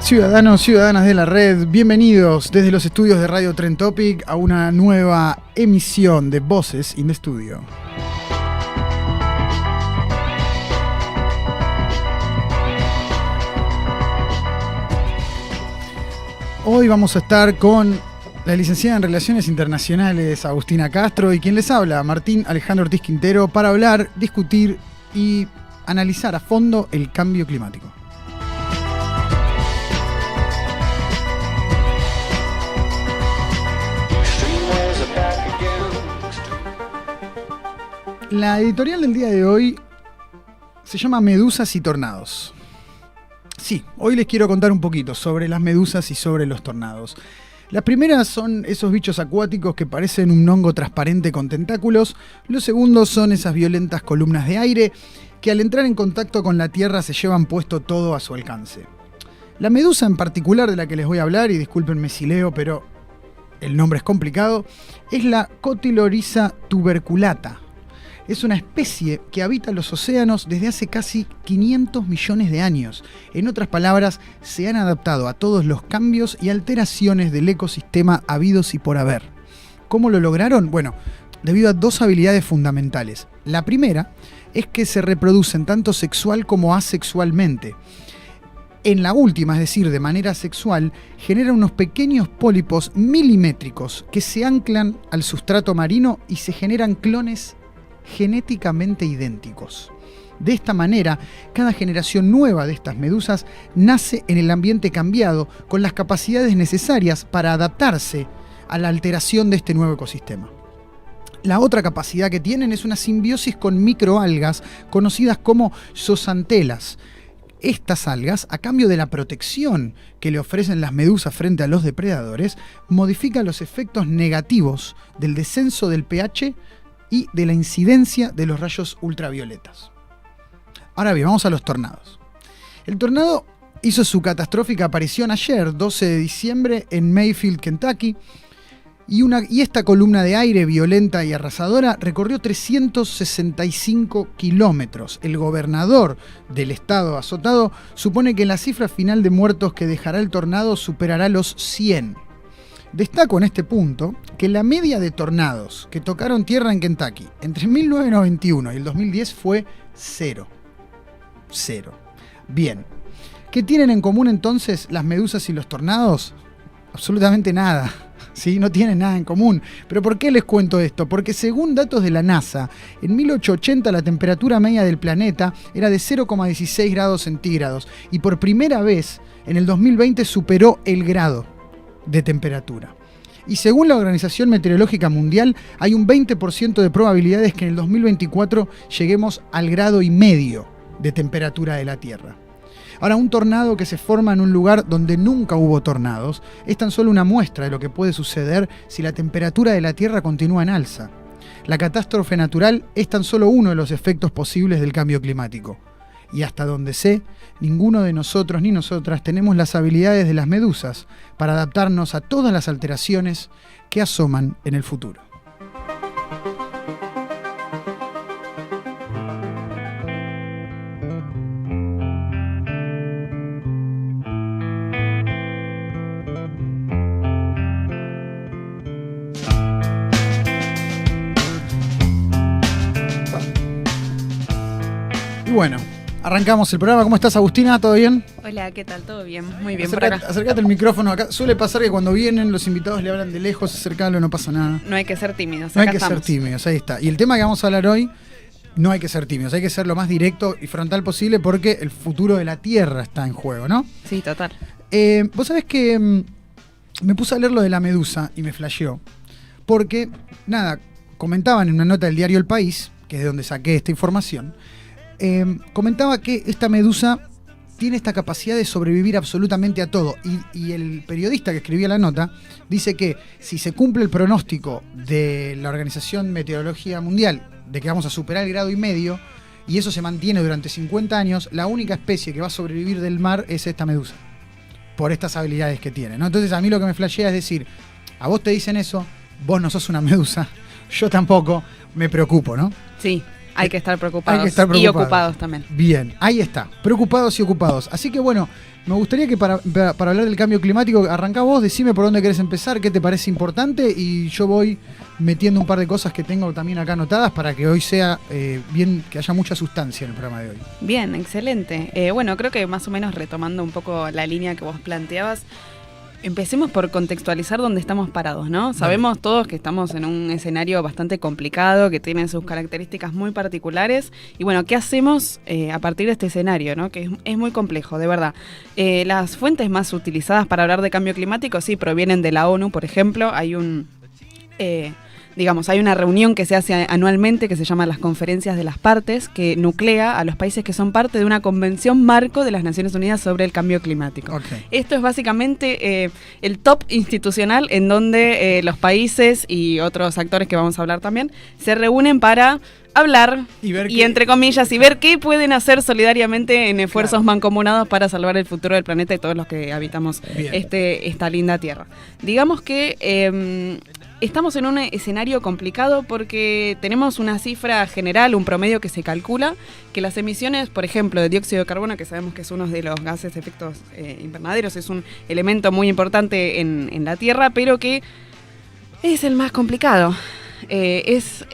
Ciudadanos, ciudadanas de la red, bienvenidos desde los estudios de Radio Trend Topic a una nueva emisión de Voces in the Studio. Hoy vamos a estar con la licenciada en Relaciones Internacionales Agustina Castro y quien les habla, Martín Alejandro Ortiz Quintero, para hablar, discutir y analizar a fondo el cambio climático. La editorial del día de hoy se llama Medusas y Tornados. Sí, hoy les quiero contar un poquito sobre las medusas y sobre los tornados. Las primeras son esos bichos acuáticos que parecen un hongo transparente con tentáculos. Los segundos son esas violentas columnas de aire que al entrar en contacto con la tierra se llevan puesto todo a su alcance. La medusa en particular de la que les voy a hablar, y discúlpenme si leo, pero el nombre es complicado, es la Cotyloryza tuberculata. Es una especie que habita los océanos desde hace casi 500 millones de años. En otras palabras, se han adaptado a todos los cambios y alteraciones del ecosistema habidos y por haber. ¿Cómo lo lograron? Bueno, debido a dos habilidades fundamentales. La primera es que se reproducen tanto sexual como asexualmente. En la última, es decir, de manera sexual, generan unos pequeños pólipos milimétricos que se anclan al sustrato marino y se generan clones genéticamente idénticos. De esta manera, cada generación nueva de estas medusas nace en el ambiente cambiado con las capacidades necesarias para adaptarse a la alteración de este nuevo ecosistema. La otra capacidad que tienen es una simbiosis con microalgas conocidas como zooxantelas. Estas algas, a cambio de la protección que le ofrecen las medusas frente a los depredadores, modifican los efectos negativos del descenso del pH y de la incidencia de los rayos ultravioletas. Ahora bien, vamos a los tornados. El tornado hizo su catastrófica aparición ayer, 12 de diciembre, en Mayfield, Kentucky, y esta columna de aire violenta y arrasadora recorrió 365 kilómetros. El gobernador del estado azotado supone que la cifra final de muertos que dejará el tornado superará los 100. Destaco en este punto que la media de tornados que tocaron tierra en Kentucky entre 1991 y el 2010 fue 0. Bien, ¿qué tienen en común entonces las medusas y los tornados? Absolutamente nada, ¿sí? No tienen nada en común. ¿Pero por qué les cuento esto? Porque según datos de la NASA, en 1880 la temperatura media del planeta era de 0,16 grados centígrados y por primera vez en el 2020 superó el grado de temperatura. Y según la Organización Meteorológica Mundial, hay un 20% de probabilidades que en el 2024 lleguemos al 1,5 grados de temperatura de la Tierra. Ahora, un tornado que se forma en un lugar donde nunca hubo tornados es tan solo una muestra de lo que puede suceder si la temperatura de la Tierra continúa en alza. La catástrofe natural es tan solo uno de los efectos posibles del cambio climático. Y hasta donde sé, ninguno de nosotros ni nosotras tenemos las habilidades de las medusas para adaptarnos a todas las alteraciones que asoman en el futuro. Y bueno, arrancamos el programa. ¿Cómo estás, Agustina? ¿Todo bien? Hola, ¿qué tal? ¿Todo bien? Muy bien por acá. Acércate el micrófono acá. Suele pasar que cuando vienen los invitados le hablan de lejos, acercalo, no pasa nada. No hay que ser tímidos. No hay que ser tímidos, ahí está. Y el tema que vamos a hablar hoy, no hay que ser tímidos, hay que ser lo más directo y frontal posible porque el futuro de la Tierra está en juego, ¿no? Sí, total. Vos sabés que me puse a leer lo de la medusa y me flasheó. Porque, nada, comentaban en una nota del diario El País, que es de donde saqué esta información, comentaba que esta medusa tiene esta capacidad de sobrevivir absolutamente a todo. Y el periodista que escribía la nota dice que si se cumple el pronóstico de la Organización Meteorología Mundial de que vamos a superar el 1,5 grados y eso se mantiene durante 50 años, la única especie que va a sobrevivir del mar es esta medusa, por estas habilidades que tiene, ¿no? Entonces a mí lo que me flashea es decir, a vos te dicen eso, vos no sos una medusa, yo tampoco, me preocupo, ¿no? Sí. Hay que estar preocupados. Hay que estar preocupados. Y ocupados también. Bien, ahí está. Preocupados y ocupados. Así que bueno, me gustaría que para hablar del cambio climático, arrancá vos, decime por dónde querés empezar, qué te parece importante, y yo voy metiendo un par de cosas que tengo también acá anotadas para que hoy sea bien, que haya mucha sustancia en el programa de hoy. Bien, excelente. Bueno, creo que más o menos retomando un poco la línea que vos planteabas, empecemos por contextualizar dónde estamos parados, ¿no? Sabemos todos que estamos en un escenario bastante complicado, que tiene sus características muy particulares. Y bueno, ¿qué hacemos a partir de este escenario, ¿no? Que es muy complejo, de verdad. Las fuentes más utilizadas para hablar de cambio climático sí provienen de la ONU, por ejemplo. Hay hay una reunión que se hace anualmente que se llama las Conferencias de las Partes, que nuclea a los países que son parte de una convención marco de las Naciones Unidas sobre el cambio climático. Okay. Esto es básicamente el top institucional en donde los países y otros actores que vamos a hablar también se reúnen para hablar y entre comillas, y ver qué pueden hacer solidariamente en esfuerzos mancomunados para salvar el futuro del planeta y todos los que habitamos esta linda tierra. Digamos que estamos en un escenario complicado porque tenemos una cifra general, un promedio que se calcula, que las emisiones, por ejemplo, de dióxido de carbono, que sabemos que es uno de los gases de efectos invernaderos, es un elemento muy importante en la Tierra, pero que es el más complicado. Es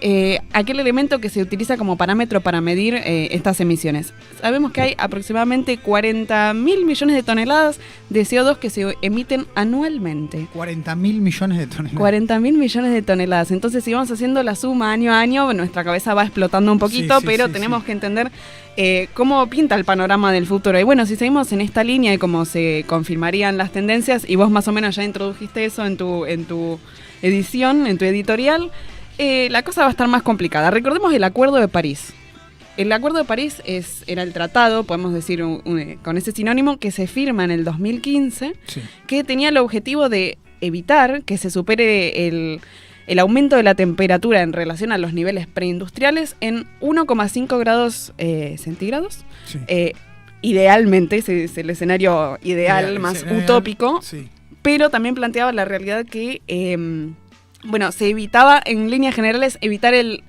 aquel elemento que se utiliza como parámetro para medir estas emisiones. Sabemos que hay aproximadamente 40.000 millones de toneladas de CO2 que se emiten anualmente. 40.000 millones de toneladas. 40.000 millones de toneladas. Entonces, si vamos haciendo la suma año a año, nuestra cabeza va explotando un poquito, pero tenemos que entender cómo pinta el panorama del futuro. Y bueno, si seguimos en esta línea y cómo se confirmarían las tendencias, y vos más o menos ya introdujiste eso en tu edición, en tu editorial, la cosa va a estar más complicada. Recordemos el Acuerdo de París. El Acuerdo de París era el tratado, podemos decir con ese sinónimo, que se firma en el 2015, que tenía el objetivo de evitar que se supere el aumento de la temperatura en relación a los niveles preindustriales en 1,5 grados centígrados. Sí. Idealmente, es el escenario ideal, más utópico, pero también planteaba la realidad que se evitaba, en líneas generales, evitar el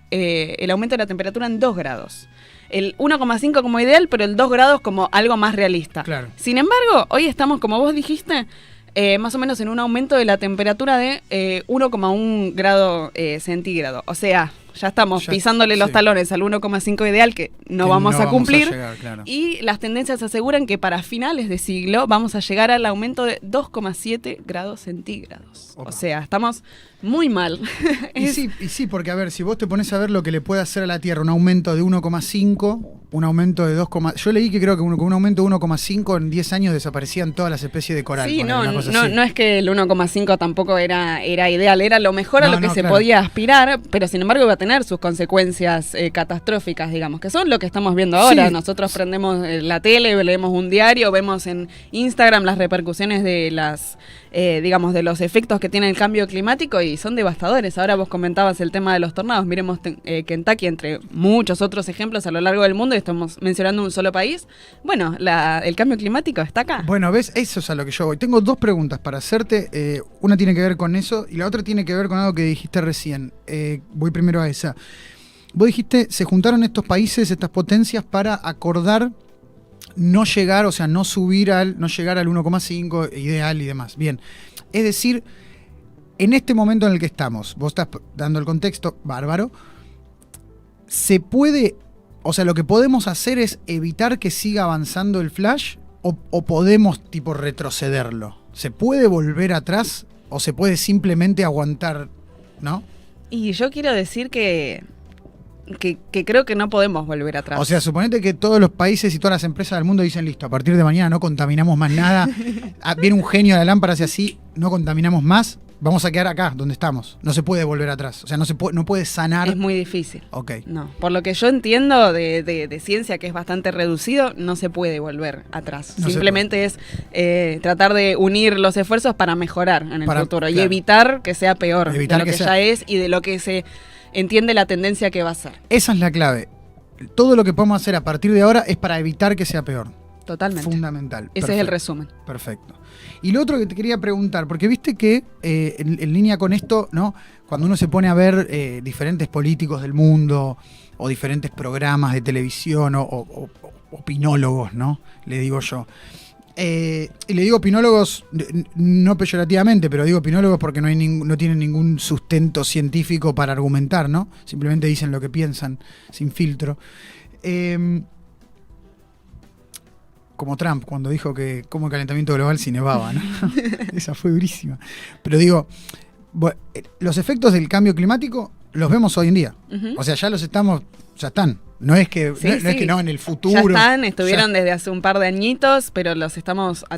aumento de la temperatura en 2 grados. El 1,5 como ideal, pero el 2 grados como algo más realista. Claro. Sin embargo, hoy estamos, como vos dijiste, más o menos en un aumento de la temperatura de 1,1 grado centígrado. O sea, ya estamos pisándole los talones al 1,5 ideal que no vamos a cumplir. Y las tendencias aseguran que para finales de siglo vamos a llegar al aumento de 2,7 grados centígrados. Opa. O sea, estamos muy mal. Y sí, porque a ver, si vos te pones a ver lo que le puede hacer a la Tierra un aumento de 1,5, un aumento de 2, yo leí que creo que con un aumento de 1,5 en 10 años desaparecían todas las especies de coral. Sí, no es que el 1,5 tampoco era ideal, era lo mejor a lo que se podía aspirar, pero sin embargo iba a tener sus consecuencias catastróficas, digamos, que son lo que estamos viendo ahora. Sí. Nosotros prendemos la tele, leemos un diario, vemos en Instagram las repercusiones de de los efectos que tiene el cambio climático y son devastadores. Ahora vos comentabas el tema de los tornados. Miremos Kentucky, entre muchos otros ejemplos a lo largo del mundo, y estamos mencionando un solo país. Bueno, el cambio climático está acá. Bueno, ¿ves? Eso es a lo que yo voy. Tengo 2 preguntas para hacerte. Una tiene que ver con eso y la otra tiene que ver con algo que dijiste recién. Voy primero a esa. Vos dijiste, se juntaron estos países, estas potencias, para acordar no llegar, o sea, no llegar al 1,5 ideal y demás. Bien, es decir, en este momento en el que estamos, vos estás dando el contexto, bárbaro, se puede, o sea, lo que podemos hacer es evitar que siga avanzando el flash o podemos tipo retrocederlo. ¿Se puede volver atrás o se puede simplemente aguantar, no? Y yo quiero decir que creo que no podemos volver atrás. O sea, suponete que todos los países y todas las empresas del mundo dicen, listo, a partir de mañana no contaminamos más nada. Viene un genio de la lámpara, hace así, no contaminamos más, vamos a quedar acá, donde estamos. No se puede volver atrás. O sea, no puede sanar. Es muy difícil. Ok. No, por lo que yo entiendo de ciencia, que es bastante reducido, no se puede volver atrás. No simplemente es tratar de unir los esfuerzos para mejorar en el futuro y evitar que sea peor de lo que ya es y de lo que se entiende la tendencia que va a ser. Esa es la clave. Todo lo que podemos hacer a partir de ahora es para evitar que sea peor. Totalmente. Fundamental. Ese Perfecto. es el resumen. Perfecto. Y lo otro que te quería preguntar, porque viste que en línea con esto, ¿no? Cuando uno se pone a ver diferentes políticos del mundo o diferentes programas de televisión o opinólogos, ¿no? Le digo yo. Y le digo opinólogos no peyorativamente, pero digo opinólogos porque no tienen ningún sustento científico para argumentar, ¿no? Simplemente dicen lo que piensan, sin filtro. Como Trump, cuando dijo que como el calentamiento global si nevaba, ¿no? Esa fue durísima. Pero digo, los efectos del cambio climático los vemos hoy en día. O sea, ya están. No es que no es que no en el futuro. Ya estuvieron desde hace un par de añitos, pero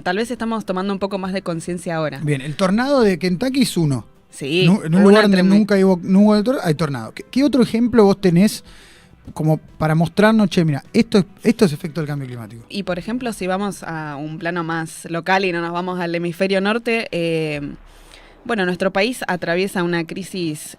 tal vez estamos tomando un poco más de conciencia ahora. Bien, el tornado de Kentucky es uno. Sí. En un lugar donde nunca hubo hay tornado. ¿Qué otro ejemplo vos tenés como para mostrarnos, che, mira, esto es efecto del cambio climático? Y por ejemplo, si vamos a un plano más local y no nos vamos al hemisferio norte, nuestro país atraviesa una crisis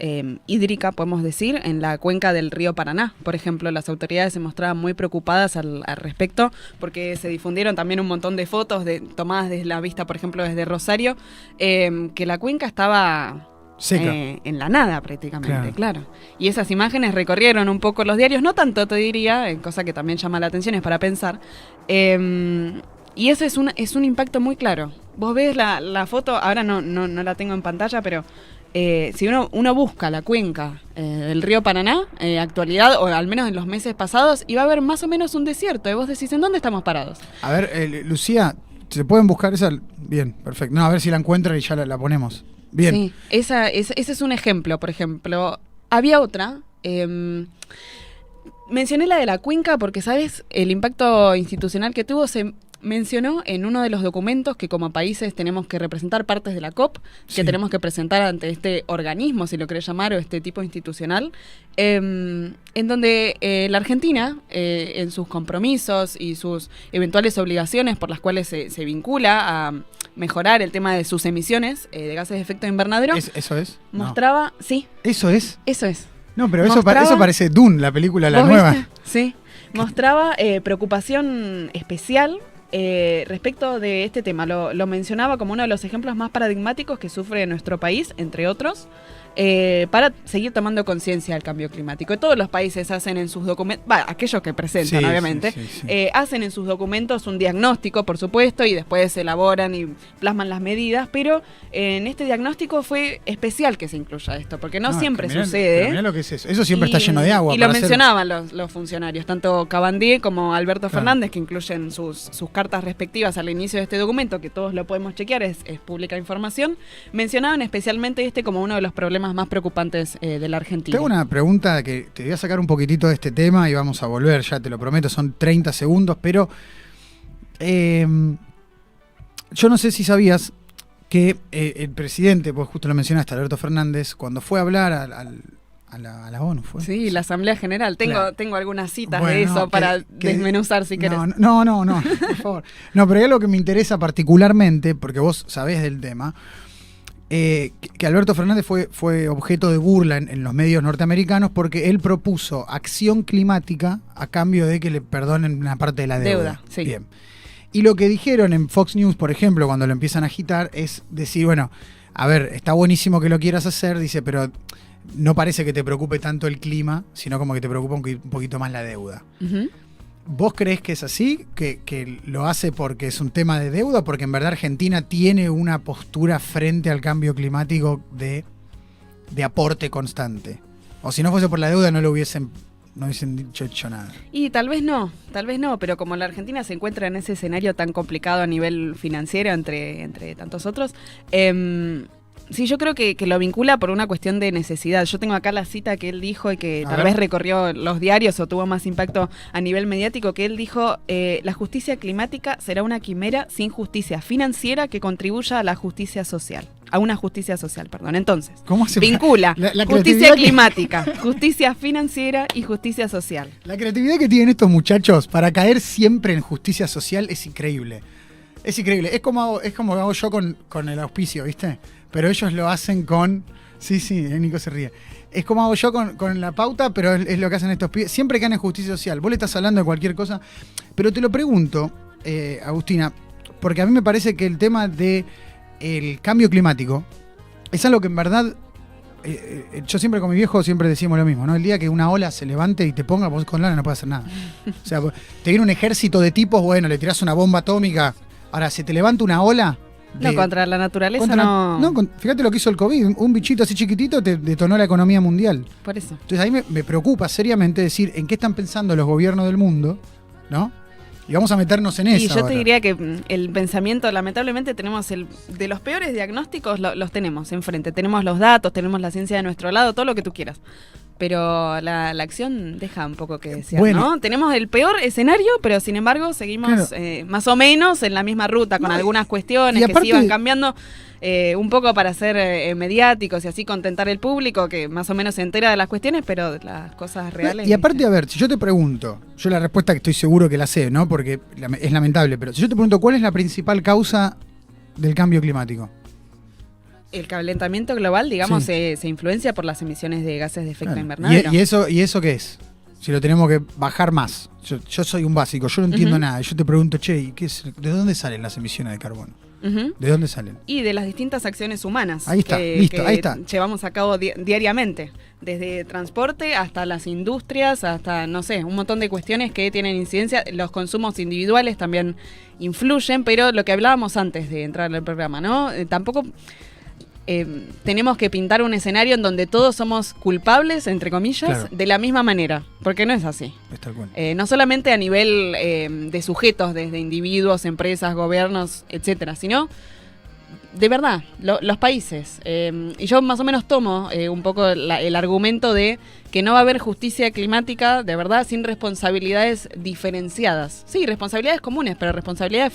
hídrica, podemos decir, en la cuenca del río Paraná. Por ejemplo, las autoridades se mostraban muy preocupadas al respecto porque se difundieron también un montón de fotos tomadas desde la vista, por ejemplo, desde Rosario, que la cuenca estaba seca. En la nada prácticamente, claro. Y esas imágenes recorrieron un poco los diarios, no tanto te diría, cosa que también llama la atención, es para pensar. Y eso es un impacto muy claro. Vos ves la foto, ahora no la tengo en pantalla, pero si uno busca la cuenca del río Paraná, actualidad, o al menos en los meses pasados, y va a haber más o menos un desierto. Y vos decís, ¿en dónde estamos parados? A ver, Lucía, ¿se pueden buscar esa? Bien, perfecto. No, a ver si la encuentran y ya la ponemos. Bien. Sí, ese es un ejemplo, por ejemplo. Había otra. Mencioné la de la cuenca porque, ¿sabes? El impacto institucional que tuvo se mencionó en uno de los documentos que como países tenemos que representar, partes de la COP, que tenemos que presentar ante este organismo, si lo querés llamar, o este tipo institucional, en donde la Argentina, en sus compromisos y sus eventuales obligaciones por las cuales se vincula a mejorar el tema de sus emisiones de gases de efecto invernadero, ¿Eso es? Mostraba, no. Sí. ¿Eso es? Eso es. No, pero eso parece Dune, la película, la nueva. ¿Viste? Sí. Mostraba preocupación especial respecto de este tema. Lo mencionaba como uno de los ejemplos más paradigmáticos que sufre nuestro país, entre otros, para seguir tomando conciencia del cambio climático. Todos los países hacen en sus documentos, aquellos que presentan, obviamente, hacen en sus documentos un diagnóstico, por supuesto, y después elaboran y plasman las medidas, pero en este diagnóstico fue especial que se incluya esto, porque no siempre sucede. Mirá lo que es eso. Eso siempre está lleno de agua. Y lo mencionaban los funcionarios, tanto Cabandier como Alberto Fernández, que incluyen sus cartas respectivas al inicio de este documento, que todos lo podemos chequear, es pública información, mencionaban especialmente como uno de los problemas más preocupantes de la Argentina. Tengo una pregunta que te voy a sacar un poquitito de este tema y vamos a volver, ya te lo prometo, son 30 segundos, pero yo no sé si sabías que el presidente, pues justo lo mencionaste, Alberto Fernández, cuando fue a hablar a la ONU, ¿fue? Sí, la Asamblea General. Tengo algunas citas de eso para desmenuzar si querés. No, por favor. No, pero hay algo que me interesa particularmente, porque vos sabés del tema, que Alberto Fernández fue objeto de burla en los medios norteamericanos porque él propuso acción climática a cambio de que le perdonen una parte de la deuda. Sí. Bien. Y lo que dijeron en Fox News, por ejemplo, cuando lo empiezan a agitar, es decir, bueno, a ver, está buenísimo que lo quieras hacer, dice, pero no parece que te preocupe tanto el clima, sino como que te preocupa un poquito más la deuda. ¿Vos creés que es así? ¿Que lo hace porque es un tema de deuda? ¿Porque en verdad Argentina tiene una postura frente al cambio climático de aporte constante? O si no fuese por la deuda no hubiesen hecho nada. Y tal vez no, pero como la Argentina se encuentra en ese escenario tan complicado a nivel financiero entre tantos otros, sí, yo creo que lo vincula por una cuestión de necesidad. Yo tengo acá la cita que él dijo y que tal vez recorrió los diarios o tuvo más impacto a nivel mediático, que él dijo, la justicia climática será una quimera sin justicia financiera que contribuya a la justicia social. A una justicia social, perdón. Entonces, vincula la justicia climática, justicia financiera y justicia social. La creatividad que tienen estos muchachos para caer siempre en justicia social es increíble. Es increíble. Es como hago yo con el auspicio, ¿viste? Pero ellos lo hacen con... Sí, Nico se ríe. Es como hago yo con la pauta, pero es lo que hacen estos pibes. Siempre caen en justicia social. Vos le estás hablando de cualquier cosa, pero te lo pregunto, Agustina, porque a mí me parece que el tema del cambio climático es algo que en verdad, yo siempre con mi viejo siempre decimos lo mismo, ¿no? El día que una ola se levante y te ponga, vos con lana no puedes hacer nada. O sea, te viene un ejército de tipos, bueno, le tirás una bomba atómica. Ahora, si te levanta una ola... No, contra la naturaleza no... Fíjate lo que hizo el COVID. Un bichito así chiquitito te detonó la economía mundial. Por eso. Entonces ahí me preocupa seriamente decir en qué están pensando los gobiernos del mundo, ¿no? Y vamos a meternos en eso. Y yo te diría que el pensamiento, lamentablemente, tenemos de los peores diagnósticos, los tenemos enfrente. Tenemos los datos, tenemos la ciencia de nuestro lado, todo lo que tú quieras. Pero la acción deja un poco que desear, bueno, ¿no? Tenemos el peor escenario, pero sin embargo seguimos más o menos en la misma ruta, con algunas cuestiones que se iban cambiando un poco para ser mediáticos y así contentar el público, que más o menos se entera de las cuestiones, pero las cosas reales... Y aparte, a ver, si yo te pregunto, yo la respuesta que estoy seguro que la sé, ¿no? Porque es lamentable, pero si yo te pregunto, ¿cuál es la principal causa del cambio climático? El calentamiento global, digamos, se influencia por las emisiones de gases de efecto invernadero. ¿Y eso qué es? Si lo tenemos que bajar más. Yo soy un básico, yo no entiendo nada. Yo te pregunto, che, ¿de dónde salen las emisiones de carbono? ¿De dónde salen? Y de las distintas acciones humanas. Ahí está, listo, ahí está. Llevamos a cabo diariamente. Desde transporte hasta las industrias, hasta, no sé, un montón de cuestiones que tienen incidencia. Los consumos individuales también influyen, pero lo que hablábamos antes de entrar al programa, ¿no? Tampoco... tenemos que pintar un escenario en donde todos somos culpables, entre comillas, de la misma manera, porque no es así. No solamente a nivel de sujetos, desde individuos, empresas, gobiernos, etcétera, sino de verdad, los países. Y yo más o menos tomo un poco el argumento de que no va a haber justicia climática, de verdad, sin responsabilidades diferenciadas. Sí, responsabilidades comunes, pero responsabilidades...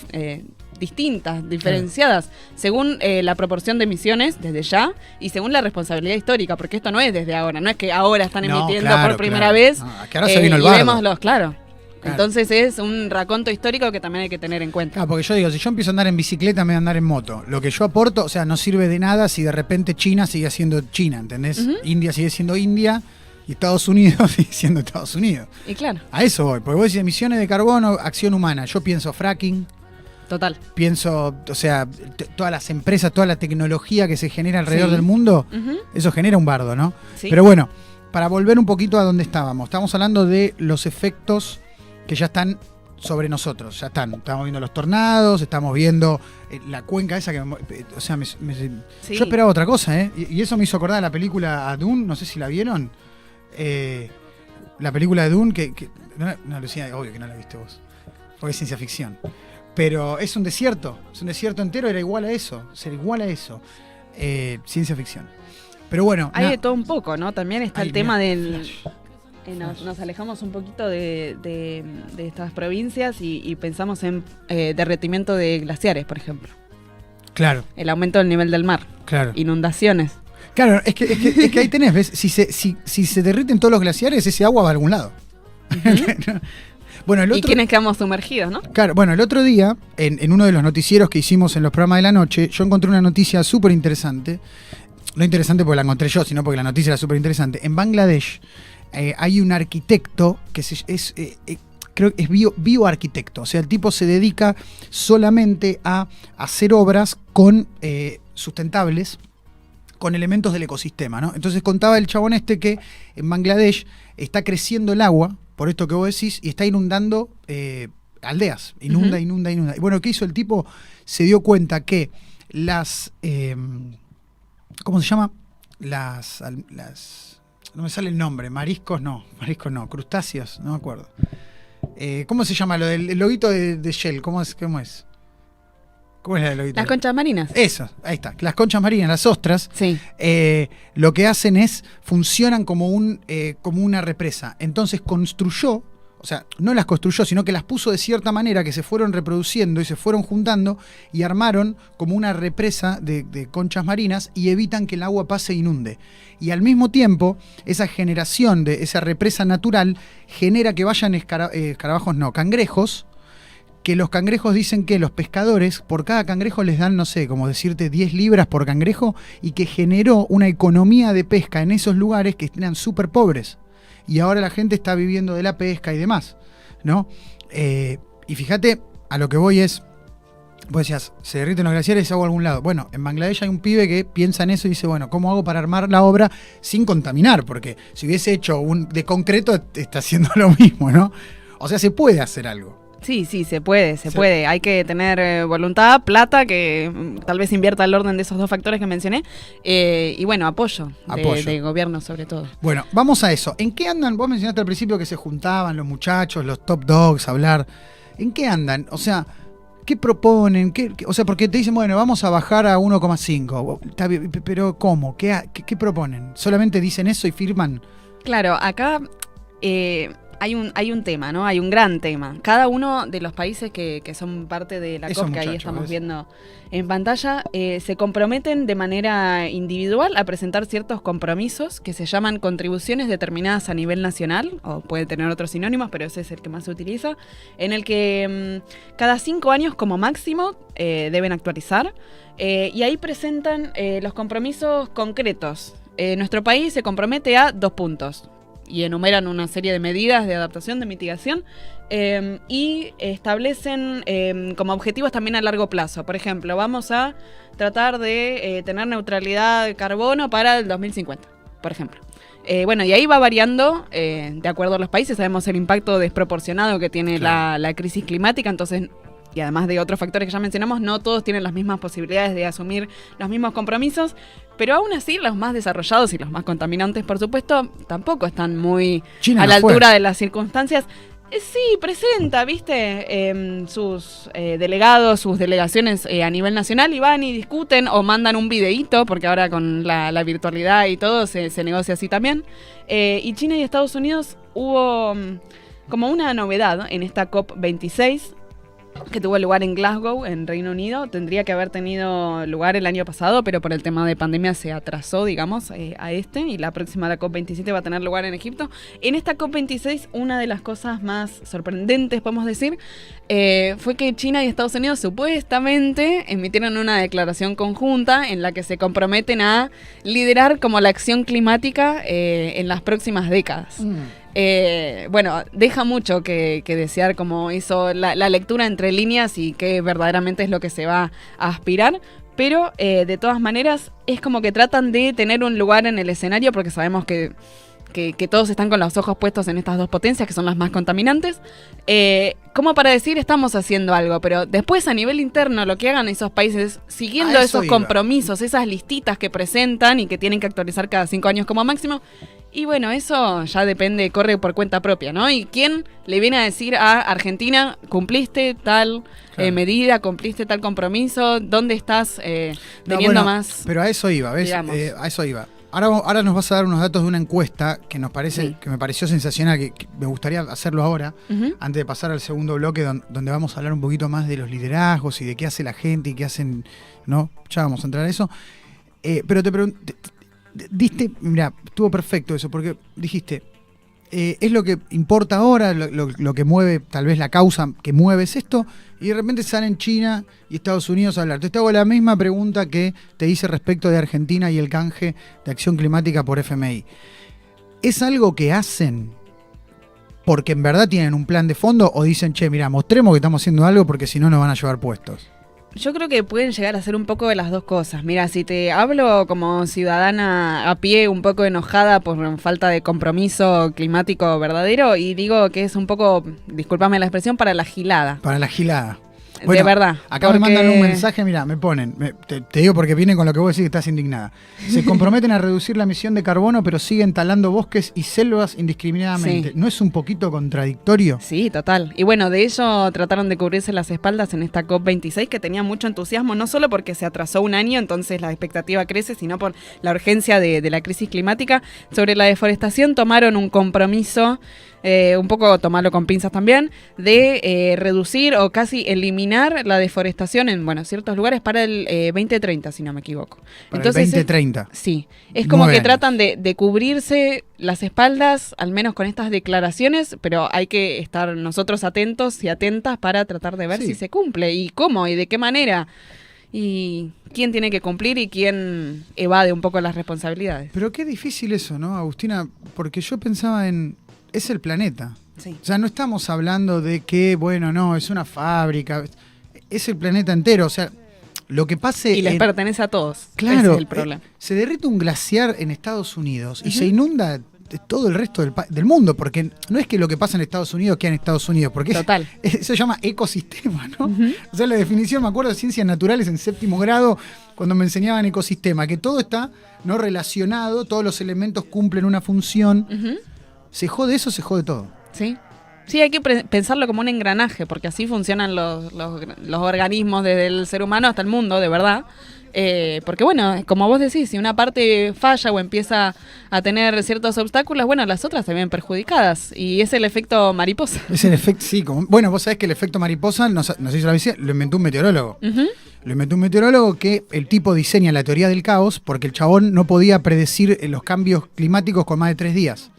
distintas, diferenciadas, según la proporción de emisiones desde ya y según la responsabilidad histórica, porque esto no es desde ahora, no es que ahora están emitiendo por primera vez que ahora se vino el bardo. Y vémoslos, claro. Entonces es un raconto histórico que también hay que tener en cuenta. Claro, porque yo digo, si yo empiezo a andar en bicicleta, me voy a andar en moto. Lo que yo aporto, o sea, no sirve de nada si de repente China sigue siendo China, ¿entendés? India sigue siendo India y Estados Unidos sigue siendo Estados Unidos. Y claro. A eso voy, porque vos decís emisiones de carbono, acción humana. Yo pienso fracking. Total. Pienso, o sea, todas las empresas, toda la tecnología que se genera alrededor del mundo, eso genera un bardo, ¿no? Sí. Pero bueno, para volver un poquito a donde estábamos hablando de los efectos que ya están sobre nosotros, estamos viendo los tornados, estamos viendo la cuenca esa que, o sea, yo esperaba otra cosa, ¿eh? Y eso me hizo acordar de la película Dune, no sé si la vieron, la película de Dune, que no, Lucía, obvio que no la viste vos, porque es ciencia ficción. Pero es un desierto entero, era igual a eso, ciencia ficción. Pero bueno. Hay de todo un poco, ¿no? También está el tema del... Nos alejamos un poquito de estas provincias y pensamos en derretimiento de glaciares, por ejemplo. Claro. El aumento del nivel del mar. Claro. Inundaciones. Claro, es que ahí tenés, ¿ves? Si se derriten todos los glaciares, ese agua va a algún lado. Bueno, y quienes quedamos sumergidos, ¿no? Claro, bueno, el otro día, en uno de los noticieros que hicimos en los programas de la noche, yo encontré una noticia súper interesante. No interesante porque la encontré yo, sino porque la noticia era súper interesante. En Bangladesh hay un arquitecto que creo que es bioarquitecto. O sea, el tipo se dedica solamente a hacer obras con sustentables, con elementos del ecosistema, ¿no? Entonces contaba el chabón que en Bangladesh está creciendo el agua, por esto que vos decís, y está inundando aldeas. Inunda. Y bueno, ¿qué hizo el tipo? Se dio cuenta que las... ¿cómo se llama? Las... No me sale el nombre. Mariscos no, crustáceos, no me acuerdo. ¿Cómo se llama? Lo del loguito de Shell, ¿cómo es? ¿Cómo es el loguito? Las conchas marinas. Eso, ahí está. Las conchas marinas, las ostras, sí. Lo que hacen funcionan como una represa. Entonces construyó, o sea, no las construyó, sino que las puso de cierta manera que se fueron reproduciendo y se fueron juntando y armaron como una represa de conchas marinas y evitan que el agua pase e inunde. Y al mismo tiempo, esa generación de esa represa natural genera que vayan cangrejos, que los cangrejos dicen que los pescadores, por cada cangrejo les dan, no sé, como decirte, 10 libras por cangrejo, y que generó una economía de pesca en esos lugares que eran súper pobres. Y ahora la gente está viviendo de la pesca y demás, ¿no? Y fíjate, a lo que voy es, vos decías, se derriten los glaciares y hago a algún lado. Bueno, en Bangladesh hay un pibe que piensa en eso y dice, bueno, ¿cómo hago para armar la obra sin contaminar? Porque si hubiese hecho un de concreto, está haciendo lo mismo, ¿no? O sea, se puede hacer algo. Sí, se puede. Hay que tener voluntad, plata, que tal vez invierta el orden de esos dos factores que mencioné. Y bueno, apoyo. De gobierno sobre todo. Bueno, vamos a eso. ¿En qué andan? Vos mencionaste al principio que se juntaban los muchachos, los top dogs, a hablar. ¿En qué andan? O sea, ¿qué proponen? O sea, porque te dicen, bueno, vamos a bajar a 1,5. Pero ¿cómo? ¿Qué proponen? ¿Solamente dicen eso y firman? Claro, acá hay un tema, ¿no? Hay un gran tema. Cada uno de los países que son parte de la COP, que ahí estamos viendo en pantalla, se comprometen de manera individual a presentar ciertos compromisos que se llaman contribuciones determinadas a nivel nacional, o puede tener otros sinónimos, pero ese es el que más se utiliza, en el que cada 5 años como máximo deben actualizar, y ahí presentan los compromisos concretos. Nuestro país se compromete a 2 puntos. Y enumeran una serie de medidas de adaptación, de mitigación, y establecen como objetivos también a largo plazo. Por ejemplo, vamos a tratar de tener neutralidad de carbono para el 2050, por ejemplo. Bueno, y ahí va variando de acuerdo a los países. Sabemos el impacto desproporcionado que tiene la crisis climática, entonces, y además de otros factores que ya mencionamos, no todos tienen las mismas posibilidades de asumir los mismos compromisos, pero aún así los más desarrollados y los más contaminantes, por supuesto, tampoco están muy China a la altura de las circunstancias. Sí, presenta, ¿viste? Sus delegados, sus delegaciones a nivel nacional, y van y discuten o mandan un videíto, porque ahora con la virtualidad y todo se negocia así también. Y China y Estados Unidos hubo como una novedad en esta COP26, que tuvo lugar en Glasgow, en Reino Unido. Tendría que haber tenido lugar el año pasado, pero por el tema de pandemia se atrasó, digamos, a y la próxima, la COP27, va a tener lugar en Egipto. En esta COP26, una de las cosas más sorprendentes, podemos decir, fue que China y Estados Unidos supuestamente emitieron una declaración conjunta en la que se comprometen a liderar como la acción climática en las próximas décadas. Bueno, deja mucho que desear como hizo la lectura entre líneas y qué verdaderamente es lo que se va a aspirar, pero de todas maneras es como que tratan de tener un lugar en el escenario, porque sabemos que todos están con los ojos puestos en estas dos potencias que son las más contaminantes, como para decir estamos haciendo algo, pero después a nivel interno lo que hagan esos países siguiendo esos compromisos, esas listitas que presentan y que tienen que actualizar cada 5 años como máximo. Y bueno, eso ya depende, corre por cuenta propia, ¿no? ¿Y quién le viene a decir a Argentina, cumpliste tal medida, cumpliste tal compromiso, dónde estás teniendo más? Pero a eso iba, ¿ves? A eso iba. Ahora nos vas a dar unos datos de una encuesta que nos parece, que me pareció sensacional, que me gustaría hacerlo ahora, antes de pasar al segundo bloque, donde vamos a hablar un poquito más de los liderazgos y de qué hace la gente y qué hacen, ¿no? Ya vamos a entrar a eso. Pero te pregunto, mira, estuvo perfecto eso, porque dijiste, es lo que importa ahora, lo que mueve, tal vez la causa que mueve es esto, y de repente salen China y Estados Unidos a hablar. Entonces te hago la misma pregunta que te hice respecto de Argentina y el canje de acción climática por FMI. ¿Es algo que hacen porque en verdad tienen un plan de fondo, o dicen, che, mira, mostremos que estamos haciendo algo porque si no nos van a llevar puestos? Yo creo que pueden llegar a ser un poco de las dos cosas. Mira, si te hablo como ciudadana a pie, un poco enojada por falta de compromiso climático verdadero, y digo que es un poco, discúlpame la expresión, para la gilada. Para la gilada. Bueno, de verdad. Acá me mandan un mensaje, mira, me ponen, te digo porque viene con lo que vos decís que estás indignada. Se comprometen a reducir la emisión de carbono, pero siguen talando bosques y selvas indiscriminadamente. Sí. ¿No es un poquito contradictorio? Sí, total. Y bueno, de ello trataron de cubrirse las espaldas en esta COP26, que tenía mucho entusiasmo, no solo porque se atrasó un año, entonces la expectativa crece, sino por la urgencia de la crisis climática. Sobre la deforestación tomaron un compromiso, un poco tomarlo con pinzas también, de reducir o casi eliminar la deforestación en ciertos lugares para el 2030, si no me equivoco. Para entonces, el 2030. Sí, es como que tratan de cubrirse las espaldas, al menos con estas declaraciones, pero hay que estar nosotros atentos y atentas para tratar de ver si se cumple, y cómo, y de qué manera. Y quién tiene que cumplir y quién evade un poco las responsabilidades. Pero qué difícil eso, ¿no, Agustina? Porque yo pensaba es el planeta. Sí. O sea, no estamos hablando de que, bueno, no, es una fábrica, es el planeta entero, o sea, lo que pase... Y les pertenece a todos. Claro, ese es el problema. Se derrite un glaciar en Estados Unidos y se inunda todo el resto del mundo, porque no es que lo que pasa en Estados Unidos queda en Estados Unidos, porque Total. Eso se llama ecosistema, ¿no? O sea, la definición, me acuerdo de ciencias naturales en 7º grado, cuando me enseñaban ecosistema, que todo está no relacionado, todos los elementos cumplen una función. Se jode eso, se jode todo. Sí. Sí, hay que pensarlo como un engranaje, porque así funcionan los organismos, desde el ser humano hasta el mundo, de verdad. Porque bueno, como vos decís, si una parte falla o empieza a tener ciertos obstáculos, bueno, las otras se ven perjudicadas. Y es el efecto mariposa. Es el efecto, sí. Bueno, vos sabés que el efecto mariposa, no sé si lo inventó un meteorólogo. Lo inventó un meteorólogo que el tipo diseña la teoría del caos porque el chabón no podía predecir los cambios climáticos con más de 3 días.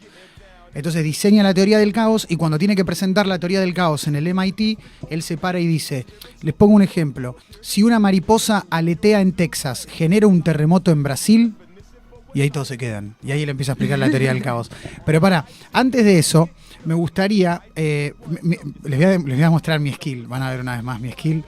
Entonces diseña la teoría del caos y cuando tiene que presentar la teoría del caos en el MIT, él se para y dice, les pongo un ejemplo, si una mariposa aletea en Texas, genera un terremoto en Brasil, y ahí todos se quedan. Y ahí él empieza a explicar la teoría del caos. Pero antes de eso, me gustaría, les voy a mostrar mi skill, van a ver una vez más mi skill.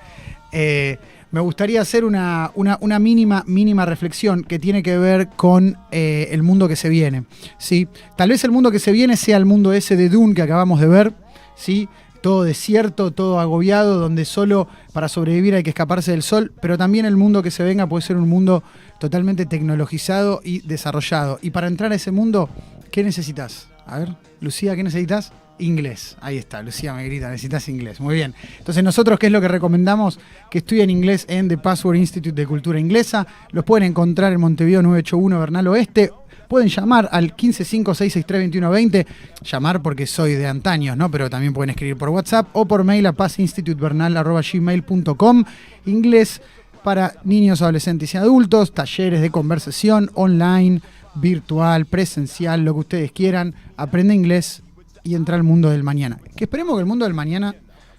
Me gustaría hacer una mínima reflexión que tiene que ver con el mundo que se viene, ¿sí? Tal vez el mundo que se viene sea el mundo ese de Dune que acabamos de ver, ¿sí? Todo desierto, todo agobiado, donde solo para sobrevivir hay que escaparse del sol, pero también el mundo que se venga puede ser un mundo totalmente tecnologizado y desarrollado. Y para entrar a ese mundo, ¿qué necesitas? A ver, Lucía, ¿qué necesitas? Inglés. Ahí está, Lucía me grita, necesitas inglés. Muy bien. Entonces nosotros, ¿qué es lo que recomendamos? Que estudien inglés en The Password Institute de Cultura Inglesa. Los pueden encontrar en Montevideo 981 Bernal Oeste. Pueden llamar al 155-663-2120. Llamar porque soy de antaños, ¿no? Pero también pueden escribir por WhatsApp o por mail a passinstitutebernal@gmail.com. Inglés para niños, adolescentes y adultos. Talleres de conversación online, virtual, presencial, lo que ustedes quieran. Aprende inglés y entra al mundo del mañana. Que esperemos que el mundo del mañana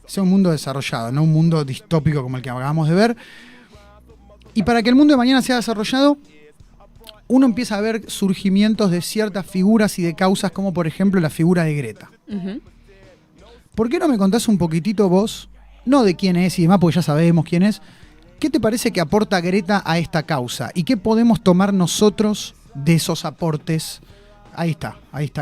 sea un mundo desarrollado, no un mundo distópico como el que acabamos de ver. Y para que el mundo de mañana sea desarrollado, uno empieza a ver surgimientos de ciertas figuras y de causas, como por ejemplo la figura de Greta. ¿Por qué no me contás un poquitito vos, no de quién es y demás, porque ya sabemos quién es, qué te parece que aporta Greta a esta causa? ¿Y qué podemos tomar nosotros de esos aportes? Ahí está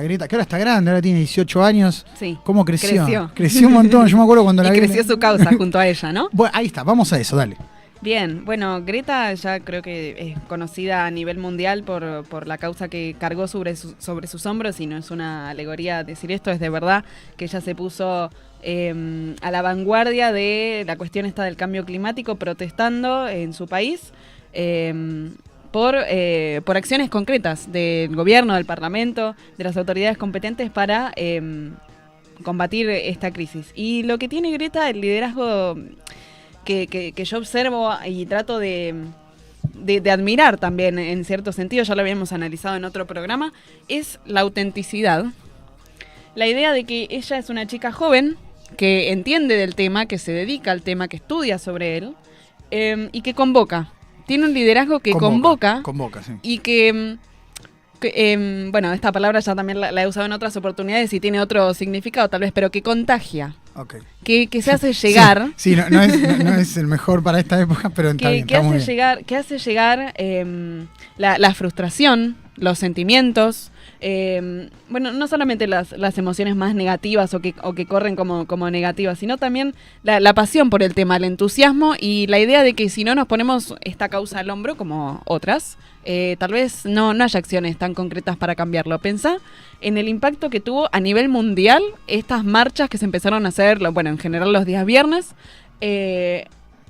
Greta, que ahora está grande, ahora tiene 18 años. Sí. ¿Cómo creció? Creció un montón, yo me acuerdo cuando la vi. Y creció su causa junto a ella, ¿no? Bueno, ahí está, vamos a eso, dale. Bien, bueno, Greta ya creo que es conocida a nivel mundial por la causa que cargó sobre sus hombros, y no es una alegoría decir esto, es de verdad que ella se puso a la vanguardia de la cuestión esta del cambio climático, protestando en su país. Por acciones concretas del gobierno, del parlamento, de las autoridades competentes para combatir esta crisis. Y lo que tiene Greta, el liderazgo que yo observo y trato de admirar también en cierto sentido, ya lo habíamos analizado en otro programa, es la autenticidad. La idea de que ella es una chica joven que entiende del tema, que se dedica al tema, que estudia sobre él y que convoca. Tiene un liderazgo que convoca sí. Y bueno, esta palabra ya también la he usado en otras oportunidades y tiene otro significado tal vez, pero que contagia. Okay. Que se hace llegar. Sí, no es el mejor para esta época, pero está bien. Que hace llegar la frustración, los sentimientos, bueno, no solamente las emociones más negativas o que corren como negativas, sino también la pasión por el tema, el entusiasmo y la idea de que si no nos ponemos esta causa al hombro, como otras, tal vez no haya acciones tan concretas para cambiarlo. Pensá en el impacto que tuvo a nivel mundial estas marchas que se empezaron a hacer, bueno, en general los días viernes,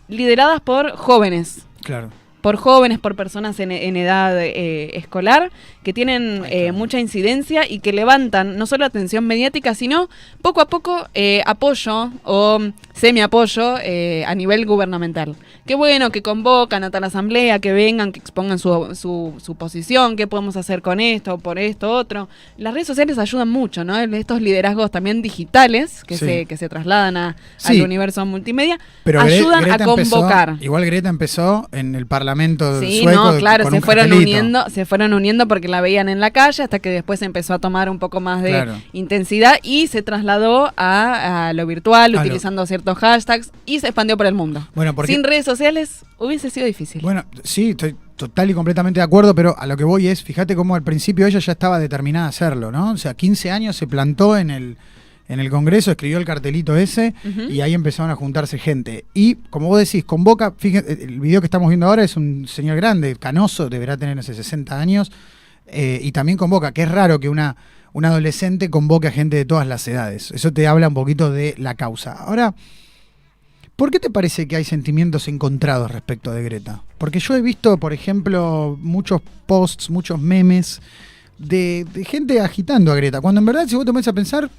lideradas por jóvenes. Claro. Por jóvenes, por personas en edad escolar, que tienen mucha incidencia y que levantan no solo atención mediática, sino poco a poco apoyo o semi-apoyo a nivel gubernamental. Qué bueno que convocan a tal asamblea, que vengan, que expongan su posición, qué podemos hacer con esto, por esto, otro. Las redes sociales ayudan mucho, ¿no? Estos liderazgos también digitales que se trasladan al universo multimedia, pero ayudan a convocar. Igual Greta empezó en el Parlamento departamento Sí, sueco no, claro, con se un fueron cartelito. uniendo porque la veían en la calle hasta que después empezó a tomar un poco más de Claro. intensidad y se trasladó a lo virtual, A lo- utilizando ciertos hashtags y se expandió por el mundo. Bueno, porque Sin redes sociales hubiese sido difícil. Bueno, sí, estoy total y completamente de acuerdo, pero a lo que voy es, fíjate cómo al principio ella ya estaba determinada a hacerlo, ¿no? O sea, 15 años se plantó en el Congreso, escribió el cartelito ese y ahí empezaron a juntarse gente. Y como vos decís, convoca, fíjate, el video que estamos viendo ahora es un señor grande, canoso, deberá tener, no sé, 60 años, y también convoca, que es raro que una adolescente convoque a gente de todas las edades. Eso te habla un poquito de la causa. Ahora, ¿por qué te parece que hay sentimientos encontrados respecto de Greta? Porque yo he visto, por ejemplo, muchos posts, muchos memes de gente agitando a Greta, cuando en verdad, si vos te pones a pensar,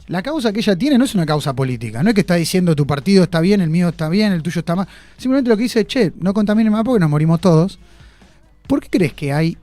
la causa que ella tiene no es una causa política, no es que está diciendo tu partido está bien, el mío está bien, el tuyo está mal. Simplemente lo que dice, che, no contaminen más porque nos morimos todos. ¿Por qué crees que hay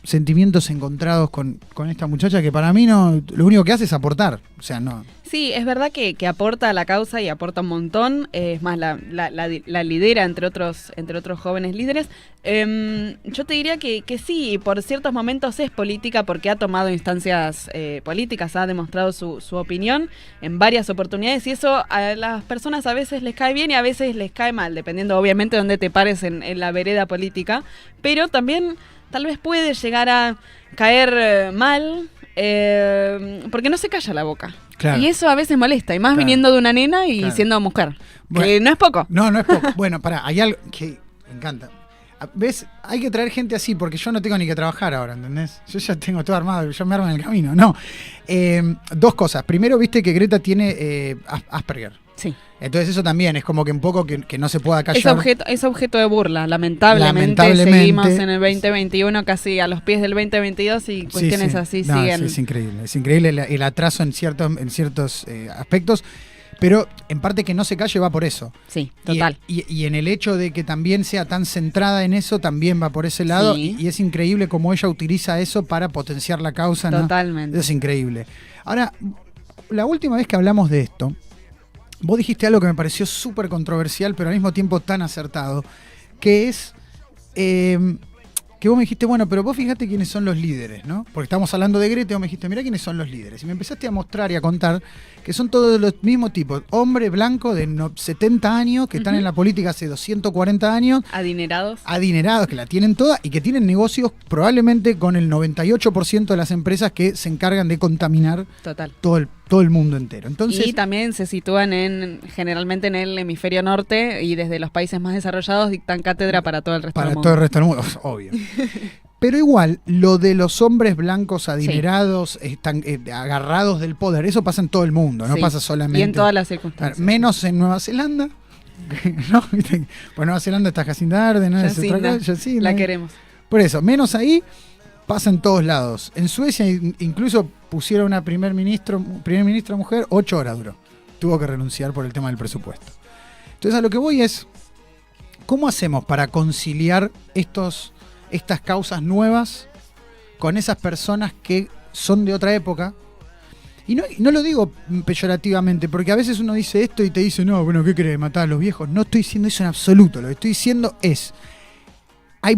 sentimientos encontrados con esta muchacha que para mí no, lo único que hace es aportar? O sea, no. Sí, es verdad que aporta a la causa y aporta un montón. Es más, la lidera entre otros jóvenes líderes. Yo te diría que sí, por ciertos momentos es política porque ha tomado instancias políticas, ha demostrado su opinión en varias oportunidades y eso a las personas a veces les cae bien y a veces les cae mal, dependiendo obviamente de dónde te pares en la vereda política. Pero también tal vez puede llegar a caer mal porque no se calla la boca. Claro. Y eso a veces molesta, y más Claro. viniendo de una nena y Claro. siendo mujer. Bueno, que no es poco. No es poco. Bueno, pará, hay algo que me encanta. ¿Ves? Hay que traer gente así, porque yo no tengo ni que trabajar ahora, ¿entendés? Yo ya tengo todo armado, yo me armo en el camino. No. Dos cosas. Primero, viste que Greta tiene Asperger. Sí. Entonces eso también es como que un poco que no se pueda callar. Es objeto de burla, lamentablemente. Seguimos en el 2021 casi a los pies del 2022 y cuestiones así No, siguen. Es increíble el atraso en ciertos aspectos, pero en parte que no se calle va por eso. Sí, total. Y en el hecho de que también sea tan centrada en eso, también va por ese lado, Sí. y es increíble cómo ella utiliza eso para potenciar la causa, ¿no? Totalmente. Es increíble. Ahora, la última vez que hablamos de esto, vos dijiste algo que me pareció súper controversial, pero al mismo tiempo tan acertado, que es que vos me dijiste, bueno, pero vos fíjate quiénes son los líderes, ¿no? Porque estamos hablando de Greta y vos me dijiste, mirá quiénes son los líderes. Y me empezaste a mostrar y a contar que son todos los mismos tipos. Hombre blanco de 70 años, que están en la política hace 240 años. Adinerados, que la tienen toda y que tienen negocios probablemente con el 98% de las empresas que se encargan de contaminar Total. todo el mundo entero. Entonces, y también se sitúan generalmente en el hemisferio norte y desde los países más desarrollados dictan cátedra para todo el resto del mundo. Para todo el resto del mundo, obvio. Pero igual, lo de los hombres blancos adinerados, están agarrados del poder, eso pasa en todo el mundo, no pasa solamente. Y en todas las circunstancias. Menos en Nueva Zelanda, ¿no? ¿Viste? Pues Nueva Zelanda está Jacinda Ardern, ¿no? Jacinda, la queremos. Por eso, menos ahí, pasa en todos lados. En Suecia incluso pusieron una primer ministra mujer, 8 horas duró. Tuvo que renunciar por el tema del presupuesto. Entonces a lo que voy es, ¿cómo hacemos para conciliar estas causas nuevas con esas personas que son de otra época? Y no lo digo peyorativamente, porque a veces uno dice esto y te dice, no, bueno, ¿qué querés? ¿Matar a los viejos? No estoy diciendo eso en absoluto. Lo que estoy diciendo es,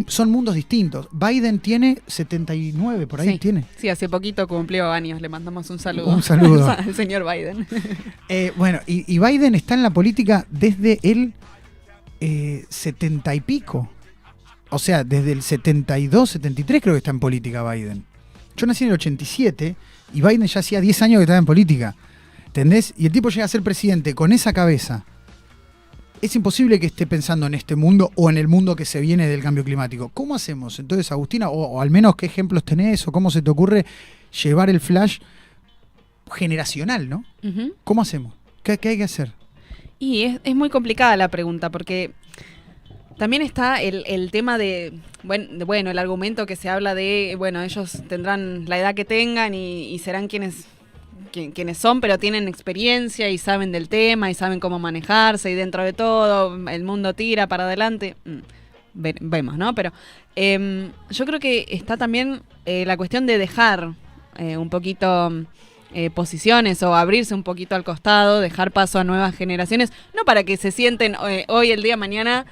son mundos distintos. Biden tiene 79, por ahí tiene. Sí, hace poquito cumplió años. Le mandamos un saludo. Un saludo. Al señor Biden. Bueno, y Biden está en la política desde el 70 y pico. O sea, desde el 72, 73 creo que está en política Biden. Yo nací en el 87 y Biden ya hacía 10 años que estaba en política. ¿Entendés? Y el tipo llega a ser presidente con esa cabeza. Es imposible que esté pensando en este mundo o en el mundo que se viene del cambio climático. ¿Cómo hacemos? Entonces, Agustina, o al menos qué ejemplos tenés o cómo se te ocurre llevar el flash generacional, ¿no? Uh-huh. ¿Cómo hacemos? ¿Qué hay que hacer? Y es muy complicada la pregunta porque también está el tema de, bueno, el argumento que se habla de, bueno, ellos tendrán la edad que tengan y serán quienes son, pero tienen experiencia y saben del tema y saben cómo manejarse y dentro de todo el mundo tira para adelante. Vemos, ¿no? Pero yo creo que está también la cuestión de dejar un poquito posiciones o abrirse un poquito al costado, dejar paso a nuevas generaciones, no para que se sienten hoy, el día de mañana,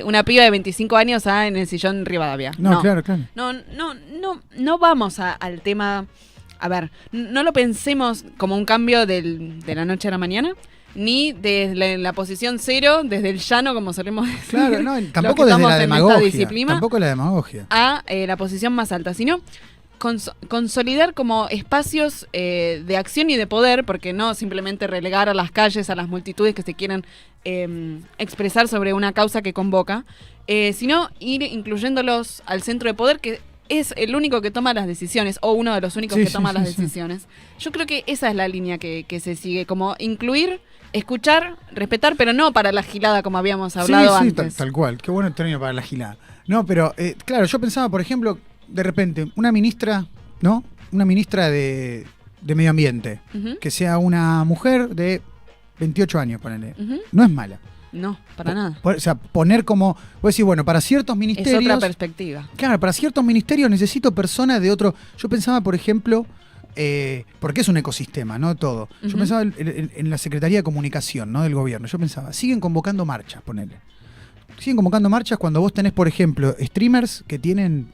una piba de 25 años en el sillón Rivadavia. No, claro. No vamos al tema, a ver, no lo pensemos como un cambio de la noche a la mañana, ni desde la posición cero, desde el llano, como solemos decir. Claro, no, tampoco desde la demagogia. Tampoco la demagogia. A la posición más alta, sino consolidar como espacios de acción y de poder, porque no simplemente relegar a las calles, a las multitudes que se quieran expresar sobre una causa que convoca, sino ir incluyéndolos al centro de poder, que es el único que toma las decisiones, o uno de los únicos que toma las decisiones. Yo creo que esa es la línea que se sigue, como incluir, escuchar, respetar, pero no para la gilada como habíamos hablado antes. Tal cual. Qué bueno el término para la gilada. No, pero claro, yo pensaba, por ejemplo, de repente, una ministra, ¿no? Una ministra de Medio Ambiente, que sea una mujer de 28 años, ponele. No es mala. No, para nada. O sea, poner como, vos decís, bueno, para ciertos ministerios... Es otra perspectiva. Claro, para ciertos ministerios necesito personas de otro... Yo pensaba, por ejemplo, porque es un ecosistema, ¿no? Todo. Yo pensaba en la Secretaría de Comunicación, ¿no? Del gobierno. Yo pensaba, siguen convocando marchas, ponele. Siguen convocando marchas cuando vos tenés, por ejemplo, streamers que tienen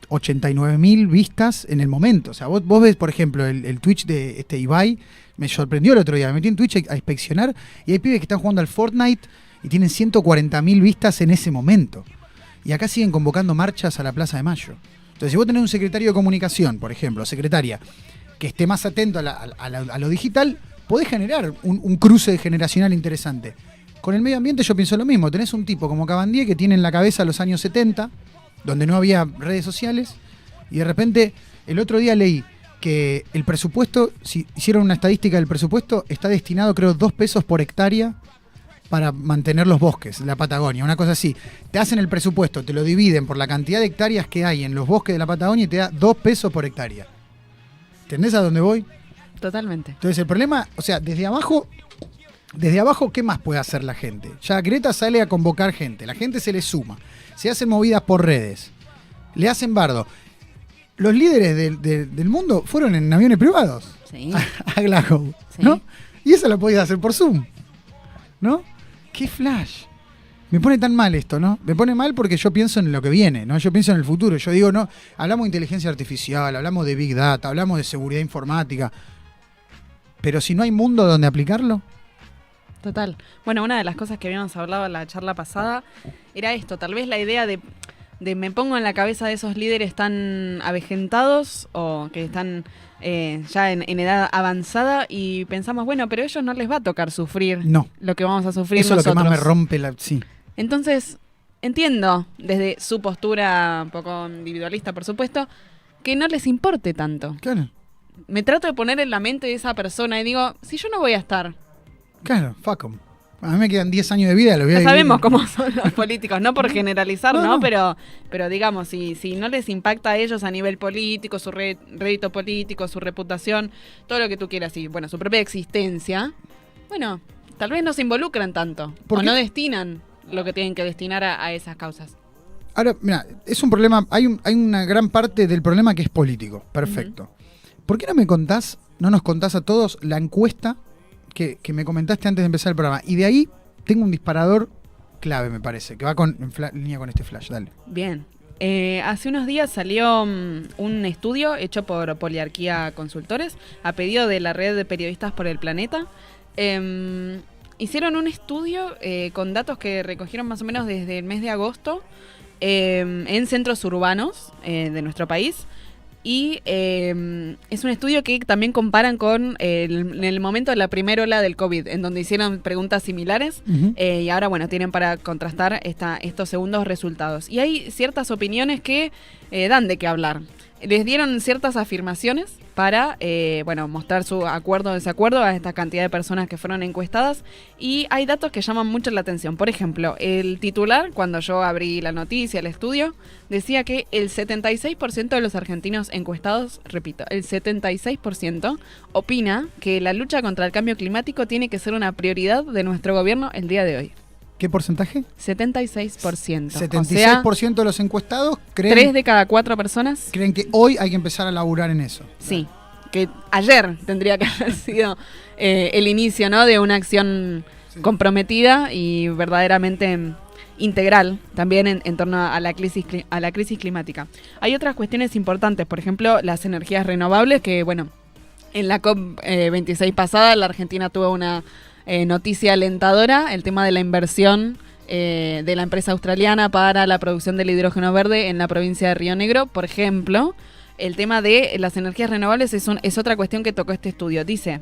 89.000 vistas en el momento. O sea, vos ves, por ejemplo, el Twitch de Ibai. Me sorprendió el otro día. Me metí en Twitch a inspeccionar y hay pibes que están jugando al Fortnite y tienen 140.000 vistas en ese momento. Y acá siguen convocando marchas a la Plaza de Mayo. Entonces, si vos tenés un secretario de Comunicación, por ejemplo, secretaria, que esté más atento a lo digital, podés generar un cruce generacional interesante. Con el medio ambiente yo pienso lo mismo. Tenés un tipo como Cabandier que tiene en la cabeza los años 70, donde no había redes sociales, y de repente el otro día leí que el presupuesto, si hicieron una estadística del presupuesto, está destinado, creo, 2 pesos por hectárea para mantener los bosques, la Patagonia, una cosa así. Te hacen el presupuesto, te lo dividen por la cantidad de hectáreas que hay en los bosques de la Patagonia y te da 2 pesos por hectárea. ¿Entendés a dónde voy? Totalmente. Entonces el problema, o sea, desde abajo, ¿qué más puede hacer la gente? Ya Greta sale a convocar gente, la gente se le suma, se hacen movidas por redes, le hacen bardo. Los líderes del mundo fueron en aviones privados a Glasgow, ¿no? Y eso lo podías hacer por Zoom, ¿no? ¡Qué flash! Me pone tan mal esto, ¿no? Me pone mal porque yo pienso en lo que viene, ¿no? Yo pienso en el futuro. Yo digo, no, hablamos de inteligencia artificial, hablamos de Big Data, hablamos de seguridad informática. Pero si no hay mundo donde aplicarlo... Total. Bueno, una de las cosas que habíamos hablado en la charla pasada era esto, tal vez la idea de me pongo en la cabeza de esos líderes tan avejentados o que están ya en edad avanzada y pensamos, bueno, pero a ellos no les va a tocar sufrir lo que vamos a sufrir eso nosotros. Es lo que más me rompe la... Sí. Entonces, entiendo, desde su postura un poco individualista, por supuesto, que no les importe tanto. Claro. Me trato de poner en la mente de esa persona y digo, si yo no voy a estar... Claro, fuck 'em. A mí me quedan 10 años de vida, lo voy a ya vivir. Sabemos cómo son los políticos, no por generalizar, ¿no? Pero digamos, si no les impacta a ellos a nivel político, su rédito político, su reputación, todo lo que tú quieras, y bueno, su propia existencia, bueno, tal vez no se involucran tanto, o no destinan lo que tienen que destinar a esas causas. Ahora, mira, es un problema, hay una gran parte del problema que es político, perfecto. ¿Por qué no nos contás a todos la encuesta que me comentaste antes de empezar el programa? Y de ahí tengo un disparador clave, me parece, que va en línea con este flash. Dale. Bien. Hace unos días salió un estudio hecho por Poliarquía Consultores a pedido de la Red de Periodistas por el Planeta. Hicieron un estudio con datos que recogieron más o menos desde el mes de agosto en centros urbanos de nuestro país. Y es un estudio que también comparan con en el momento de la primera ola del COVID, en donde hicieron preguntas similares y ahora, bueno, tienen para contrastar estos segundos resultados. Y hay ciertas opiniones que dan de qué hablar. Les dieron ciertas afirmaciones para, mostrar su acuerdo o desacuerdo a esta cantidad de personas que fueron encuestadas. Y hay datos que llaman mucho la atención. Por ejemplo, el titular, cuando yo abrí la noticia, el estudio, decía que el 76% de los argentinos encuestados, repito, el 76% opina que la lucha contra el cambio climático tiene que ser una prioridad de nuestro gobierno el día de hoy. ¿Qué porcentaje? 76%. 76% de los encuestados creen... 3 de cada 4 personas. Creen que hoy hay que empezar a laburar en eso. Sí. que ayer tendría que haber sido el inicio, ¿no? De una acción comprometida y verdaderamente integral también en torno a la crisis climática. Hay otras cuestiones importantes, por ejemplo, las energías renovables, que bueno, en la COP26 pasada la Argentina tuvo una noticia alentadora, el tema de la inversión de la empresa australiana para la producción del hidrógeno verde en la provincia de Río Negro, por ejemplo. El tema de las energías renovables es otra cuestión que tocó este estudio. Dice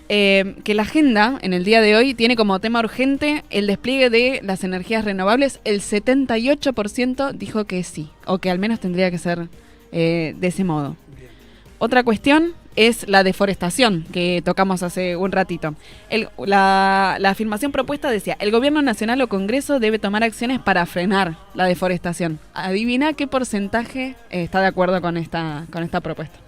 que la agenda en el día de hoy tiene como tema urgente el despliegue de las energías renovables. El 78% dijo que sí, o que al menos tendría que ser de ese modo. Otra cuestión es la deforestación, que tocamos hace un ratito. La afirmación propuesta decía: el gobierno nacional o Congreso debe tomar acciones para frenar la deforestación. Adivina qué porcentaje está de acuerdo con esta propuesta.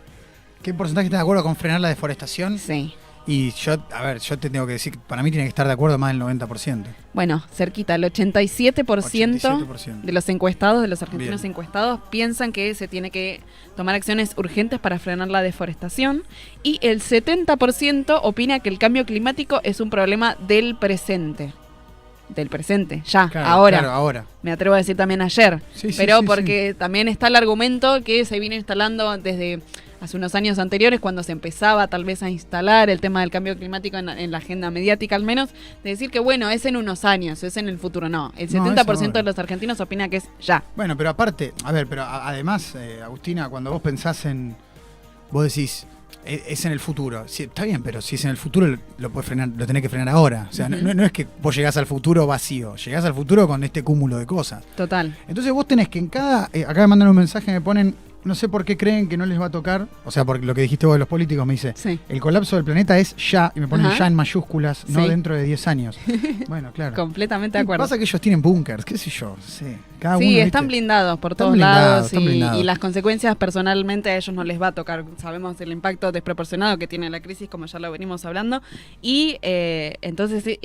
¿Qué porcentaje está de acuerdo con frenar la deforestación? Sí. Y yo te tengo que decir, para mí tiene que estar de acuerdo más del 90%. Bueno, cerquita, el 87% de los encuestados, de los argentinos encuestados, piensan que se tiene que tomar acciones urgentes para frenar la deforestación, y el 70% opina que el cambio climático es un problema del presente. Del presente, ya, claro, ahora. Claro, ahora. Me atrevo a decir también ayer. Sí, pero porque también está el argumento que se viene instalando desde hace unos años anteriores, cuando se empezaba tal vez a instalar el tema del cambio climático en la agenda mediática al menos, de decir que bueno, es en unos años, es en el futuro. No, el 70% de los argentinos opina que es ya. Bueno, pero aparte, además, Agustina, cuando vos pensás vos decís, es en el futuro. Sí, está bien, pero si es en el futuro, lo podés frenar, lo tenés que frenar ahora. O sea, no es que vos llegás al futuro vacío, llegás al futuro con este cúmulo de cosas. Total. Entonces vos tenés que en cada... acá me mandan un mensaje, me ponen... No sé por qué creen que no les va a tocar. O sea, porque lo que dijiste vos de los políticos me dice, el colapso del planeta es ya, y me ponen ya en mayúsculas, no dentro de 10 años. Bueno, claro. Completamente de acuerdo. Pasa que ellos tienen búnkers, qué sé yo. Cada uno, están blindados por todos lados y las consecuencias personalmente a ellos no les va a tocar. Sabemos el impacto desproporcionado que tiene la crisis, como ya lo venimos hablando. Y entonces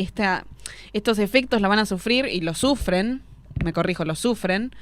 estos efectos la van a sufrir y lo sufren, lo sufren.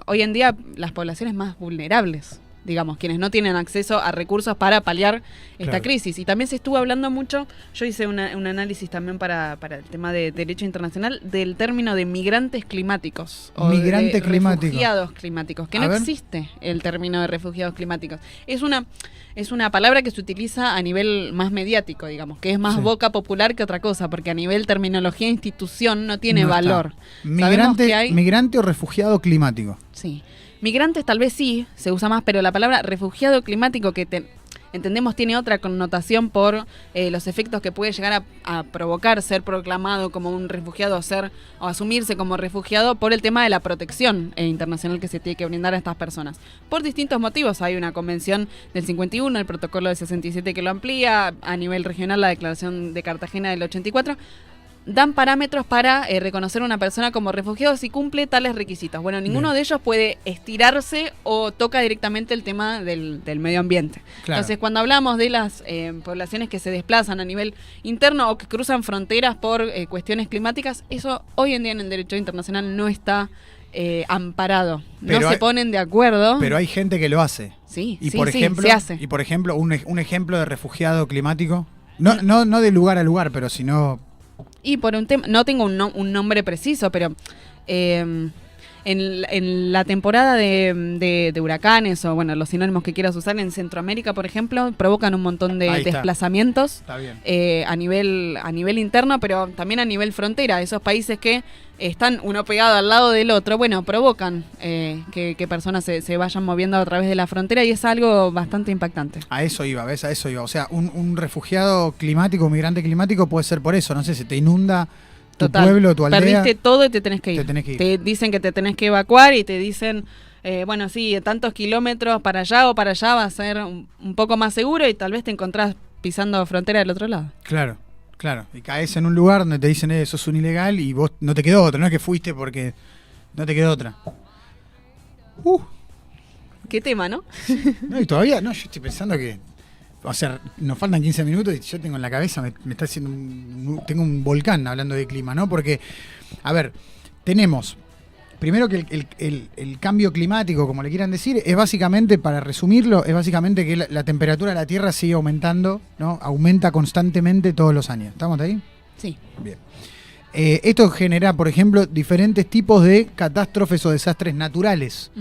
Hoy en día las poblaciones más vulnerables, digamos, quienes no tienen acceso a recursos para paliar esta crisis. Y también se estuvo hablando mucho, yo hice un análisis también para el tema de derecho internacional, del término de migrantes climáticos. O refugiados climáticos, que no existe el término de refugiados climáticos. Es una palabra que se utiliza a nivel más mediático, digamos, que es más boca popular que otra cosa, porque a nivel terminología e institución no tiene valor. Migrante o refugiado climático. Sí. Migrantes tal vez sí, se usa más, pero la palabra refugiado climático, que entendemos tiene otra connotación por los efectos que puede llegar a provocar ser proclamado como un refugiado o asumirse como refugiado por el tema de la protección internacional que se tiene que brindar a estas personas. Por distintos motivos, hay una convención del 51, el protocolo del 67 que lo amplía, a nivel regional la declaración de Cartagena del 84, dan parámetros para reconocer a una persona como refugiado si cumple tales requisitos. Bueno, ninguno de ellos puede estirarse o toca directamente el tema del medio ambiente. Claro. Entonces, cuando hablamos de las poblaciones que se desplazan a nivel interno o que cruzan fronteras por cuestiones climáticas, eso hoy en día en el derecho internacional no está amparado. No se ponen de acuerdo. Pero hay gente que lo hace. Sí, se hace. Y por ejemplo, un ejemplo de refugiado climático, no de lugar a lugar, pero sino... Y por un tema, no tengo un nombre preciso, pero en la temporada de huracanes o bueno, los sinónimos que quieras usar en Centroamérica, por ejemplo, provocan un montón de desplazamientos a nivel interno, pero también a nivel frontera. Esos países que están uno pegado al lado del otro, bueno, provocan que personas se vayan moviendo a través de la frontera, y es algo bastante impactante. A eso iba, ¿ves? A eso iba. O sea, un refugiado climático, un migrante climático puede ser por eso, no sé, se te inunda tu pueblo, tu aldea. Perdiste todo y te tenés que ir. Te dicen que te tenés que evacuar y te dicen, bueno, sí, tantos kilómetros para allá o para allá va a ser un poco más seguro, y tal vez te encontrás pisando frontera del otro lado. Claro. Y caes en un lugar donde te dicen eso es un ilegal y vos no te quedó otra, no es que fuiste porque no te quedó otra. Qué tema, ¿no? No, y todavía, yo estoy pensando que, o sea, nos faltan 15 minutos y yo tengo en la cabeza, me está haciendo tengo un volcán hablando de clima, ¿no? Porque, a ver, tenemos primero que el cambio climático, como le quieran decir, es básicamente, para resumirlo, es básicamente que la temperatura de la Tierra sigue aumentando, ¿no? Aumenta constantemente todos los años. ¿Estamos ahí? Sí. Bien. Esto genera, por ejemplo, diferentes tipos de catástrofes o desastres naturales.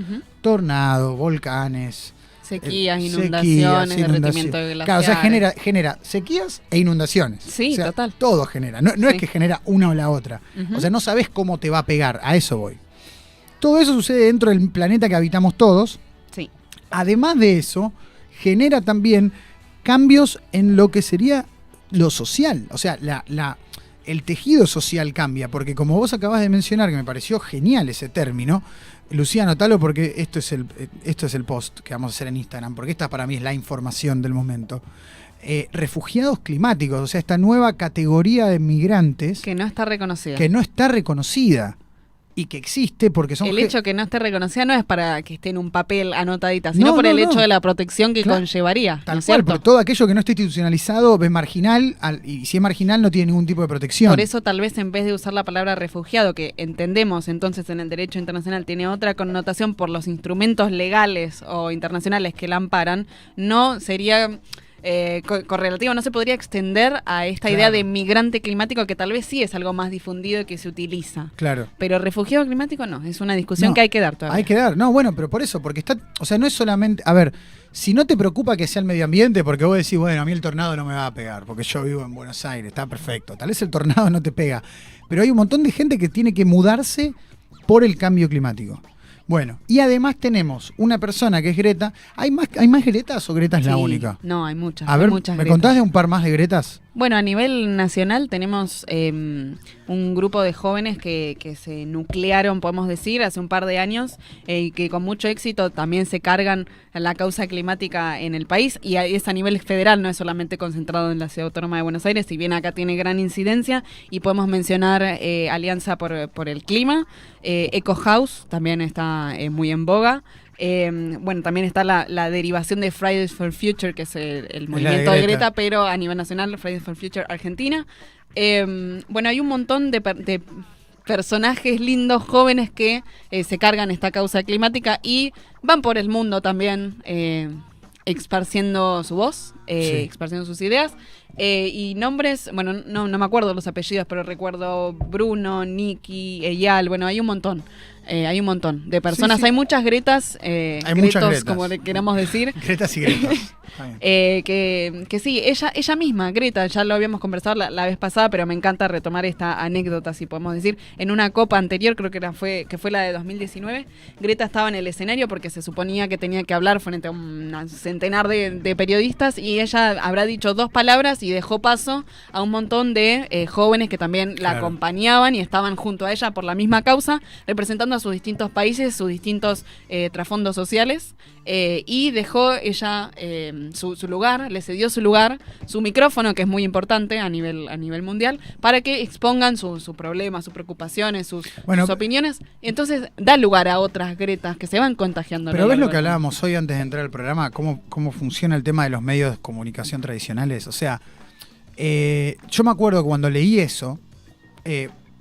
Tornados, volcanes, sequías, inundaciones, derretimiento de glaciares. Claro, o sea, genera sequías e inundaciones. Sí, o sea, total. Todo genera. No es que genera una o la otra. O sea, no sabes cómo te va a pegar. A eso voy. Todo eso sucede dentro del planeta que habitamos todos. Sí. Además de eso, genera también cambios en lo que sería lo social. O sea, el tejido social cambia, porque como vos acabas de mencionar, que me pareció genial ese término, Lucía, anotalo porque esto es el post que vamos a hacer en Instagram, porque esta para mí es la información del momento. Refugiados climáticos, o sea, esta nueva categoría de migrantes que no está reconocida. Que no está reconocida y que existe porque son... El hecho que no esté reconocida no es para que esté en un papel anotadita, sino por el hecho de la protección que conllevaría. Tal cual, porque todo aquello que no esté institucionalizado es marginal, y si es marginal no tiene ningún tipo de protección. Por eso tal vez en vez de usar la palabra refugiado, que entendemos entonces en el derecho internacional tiene otra connotación por los instrumentos legales o internacionales que la amparan, no sería... correlativo, no se podría extender a esta idea de migrante climático, que tal vez sí es algo más difundido y que se utiliza. Claro. Pero refugiado climático no, es una discusión que hay que dar todavía. Hay que dar, no, bueno, pero por eso, porque está, o sea, no es solamente, a ver, si no te preocupa que sea el medio ambiente, porque vos decís, bueno, a mí el tornado no me va a pegar, porque yo vivo en Buenos Aires, está perfecto, tal vez el tornado no te pega, pero hay un montón de gente que tiene que mudarse por el cambio climático. Bueno, y además tenemos una persona que es Greta. ¿Hay más Gretas o Greta es la única? No, hay muchas. A ver, muchas ¿me contás de un par más de Gretas? Bueno, a nivel nacional tenemos un grupo de jóvenes que se nuclearon, podemos decir, hace un par de años, y que con mucho éxito también se cargan la causa climática en el país, y es a nivel federal, no es solamente concentrado en la Ciudad Autónoma de Buenos Aires, si bien acá tiene gran incidencia, y podemos mencionar Alianza por el Clima, Eco House también está muy en boga. Bueno, también está la derivación de Fridays for Future, que es el movimiento de Greta, pero a nivel nacional, Fridays for Future Argentina. Bueno, hay un montón de personajes lindos, jóvenes que se cargan esta causa climática y van por el mundo también esparciendo su voz, esparciendo sus ideas. Y nombres, bueno, no me acuerdo los apellidos, pero recuerdo Bruno, Nicky, Eyal, bueno, hay un montón de personas. Sí. Hay muchas Gretas, hay muchas Gretas, como le queramos decir. Gretas y Gretas. Que sí, ella misma, Greta, ya lo habíamos conversado la vez pasada, pero me encanta retomar esta anécdota, si podemos decir. En una copa anterior, creo que fue la de 2019, Greta estaba en el escenario porque se suponía que tenía que hablar frente a un centenar de periodistas, y ella habrá dicho 2 palabras y dejó paso a un montón de jóvenes que también la acompañaban y estaban junto a ella por la misma causa, representando a sus distintos países, sus distintos trasfondos sociales, y dejó ella su lugar, le cedió su lugar, su micrófono, que es muy importante a nivel mundial, para que expongan sus problemas, sus preocupaciones, sus opiniones. Entonces da lugar a otras Gretas que se van contagiando. Pero ves lo que hablábamos hoy antes de entrar al programa, cómo funciona el tema de los medios de comunicación tradicionales. O sea, yo me acuerdo cuando leí eso,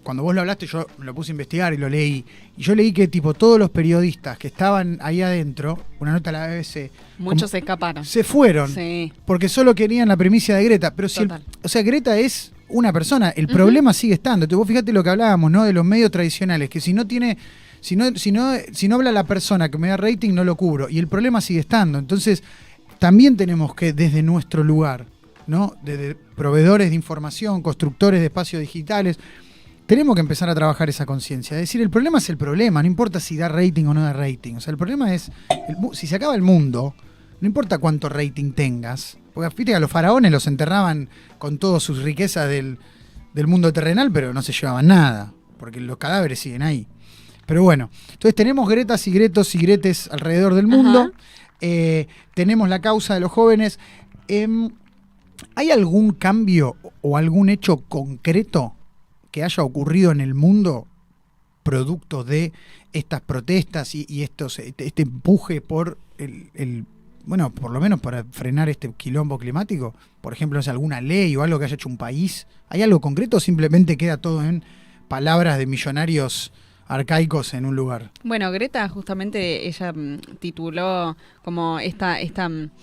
cuando vos lo hablaste, yo lo puse a investigar y lo leí. Y yo leí que tipo todos los periodistas que estaban ahí adentro, una nota a la BBC... Muchos se escaparon. Se fueron. Sí. Porque solo querían la primicia de Greta. Pero si o sea, Greta es una persona. El problema sigue estando. Entonces, vos fíjate lo que hablábamos, ¿no? De los medios tradicionales. Que si no habla la persona que me da rating, no lo cubro. Y el problema sigue estando. Entonces, también tenemos que, desde nuestro lugar, ¿no? Desde proveedores de información, constructores de espacios digitales... Tenemos que empezar a trabajar esa conciencia. Es decir, el problema es el problema, no importa si da rating o no da rating. O sea, el problema es, si se acaba el mundo, no importa cuánto rating tengas. Porque fíjate que a los faraones los enterraban con todas sus riquezas del mundo terrenal, pero no se llevaban nada, porque los cadáveres siguen ahí. Pero bueno, entonces tenemos Gretas y Gretos y Gretes alrededor del mundo. Tenemos la causa de los jóvenes. ¿Hay algún cambio o algún hecho concreto que haya ocurrido en el mundo producto de estas protestas y este empuje por bueno, por lo menos para frenar este quilombo climático? Por ejemplo, ¿es alguna ley o algo que haya hecho un país? ¿Hay algo concreto o simplemente queda todo en palabras de millonarios arcaicos en un lugar. Bueno, Greta justamente ella tituló como este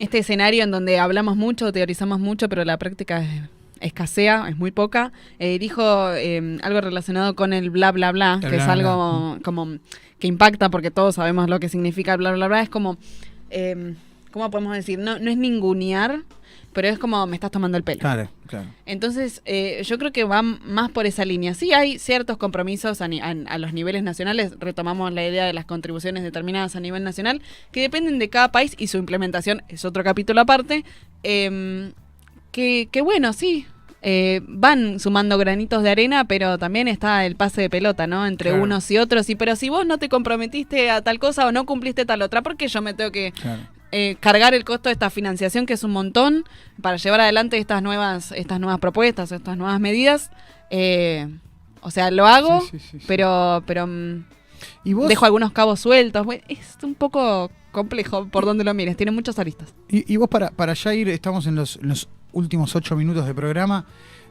escenario en donde hablamos mucho, teorizamos mucho, pero la práctica escasea, es muy poca. Dijo algo relacionado con el bla, bla, bla, que es algo como que impacta porque todos sabemos lo que significa bla, bla, bla. Es como, ¿cómo podemos decir? No es ningunear, pero es como me estás tomando el pelo. Claro. Entonces, yo creo que va más por esa línea. Sí hay ciertos compromisos a los niveles nacionales, retomamos la idea de las contribuciones determinadas a nivel nacional, que dependen de cada país y su implementación es otro capítulo aparte, que bueno, sí, van sumando granitos de arena, pero también está el pase de pelota, ¿no? Entre unos y otros, pero si vos no te comprometiste a tal cosa o no cumpliste tal otra, ¿por qué yo me tengo que... cargar el costo de esta financiación, que es un montón, para llevar adelante estas nuevas propuestas, estas nuevas medidas? O sea, lo hago, sí. pero ¿y vos? Dejo algunos cabos sueltos. Es un poco complejo por donde lo mires, tiene muchas aristas. Y vos, para ya ir, estamos en los últimos 8 minutos de programa,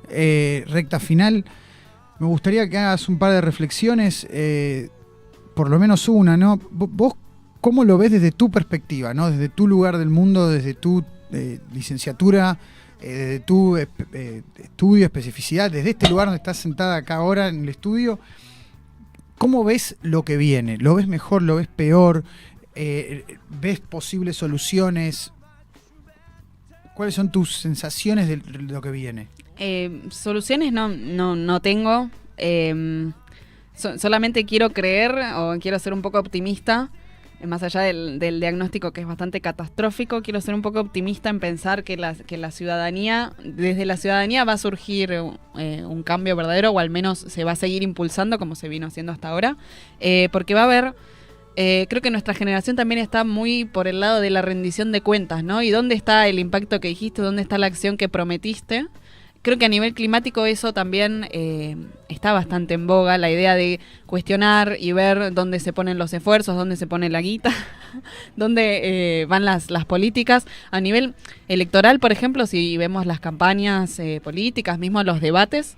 recta final, me gustaría que hagas un par de reflexiones, por lo menos una, ¿no? Vos, ¿cómo lo ves desde tu perspectiva, ¿no? Desde tu lugar del mundo, desde tu licenciatura, desde tu estudio, especificidad, desde este lugar donde estás sentada acá ahora en el estudio? ¿Cómo ves lo que viene? ¿Lo ves mejor, lo ves peor? ¿Ves posibles soluciones? ¿Cuáles son tus sensaciones de lo que viene? Soluciones no tengo. Solamente quiero creer o quiero ser un poco optimista. Más allá del diagnóstico que es bastante catastrófico, quiero ser un poco optimista en pensar que la ciudadanía, desde la ciudadanía va a surgir un cambio verdadero, o al menos se va a seguir impulsando como se vino haciendo hasta ahora, porque va a haber, creo que nuestra generación también está muy por el lado de la rendición de cuentas, ¿no? ¿Y dónde está el impacto que dijiste? ¿Dónde está la acción que prometiste? Creo que a nivel climático eso también está bastante en boga, la idea de cuestionar y ver dónde se ponen los esfuerzos, dónde se pone la guita, dónde van las políticas. A nivel electoral, por ejemplo, si vemos las campañas políticas, mismo los debates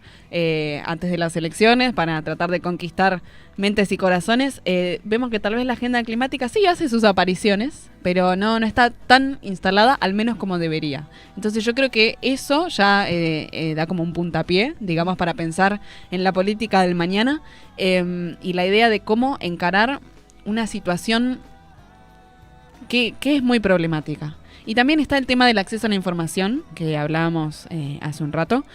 antes de las elecciones para tratar de conquistar mentes y corazones, vemos que tal vez la agenda climática sí hace sus apariciones, pero no está tan instalada, al menos como debería. Entonces yo creo que eso ya da como un puntapié, digamos, para pensar en la política del mañana, y la idea de cómo encarar una situación que es muy problemática. Y también está el tema del acceso a la información, que hablábamos hace un rato.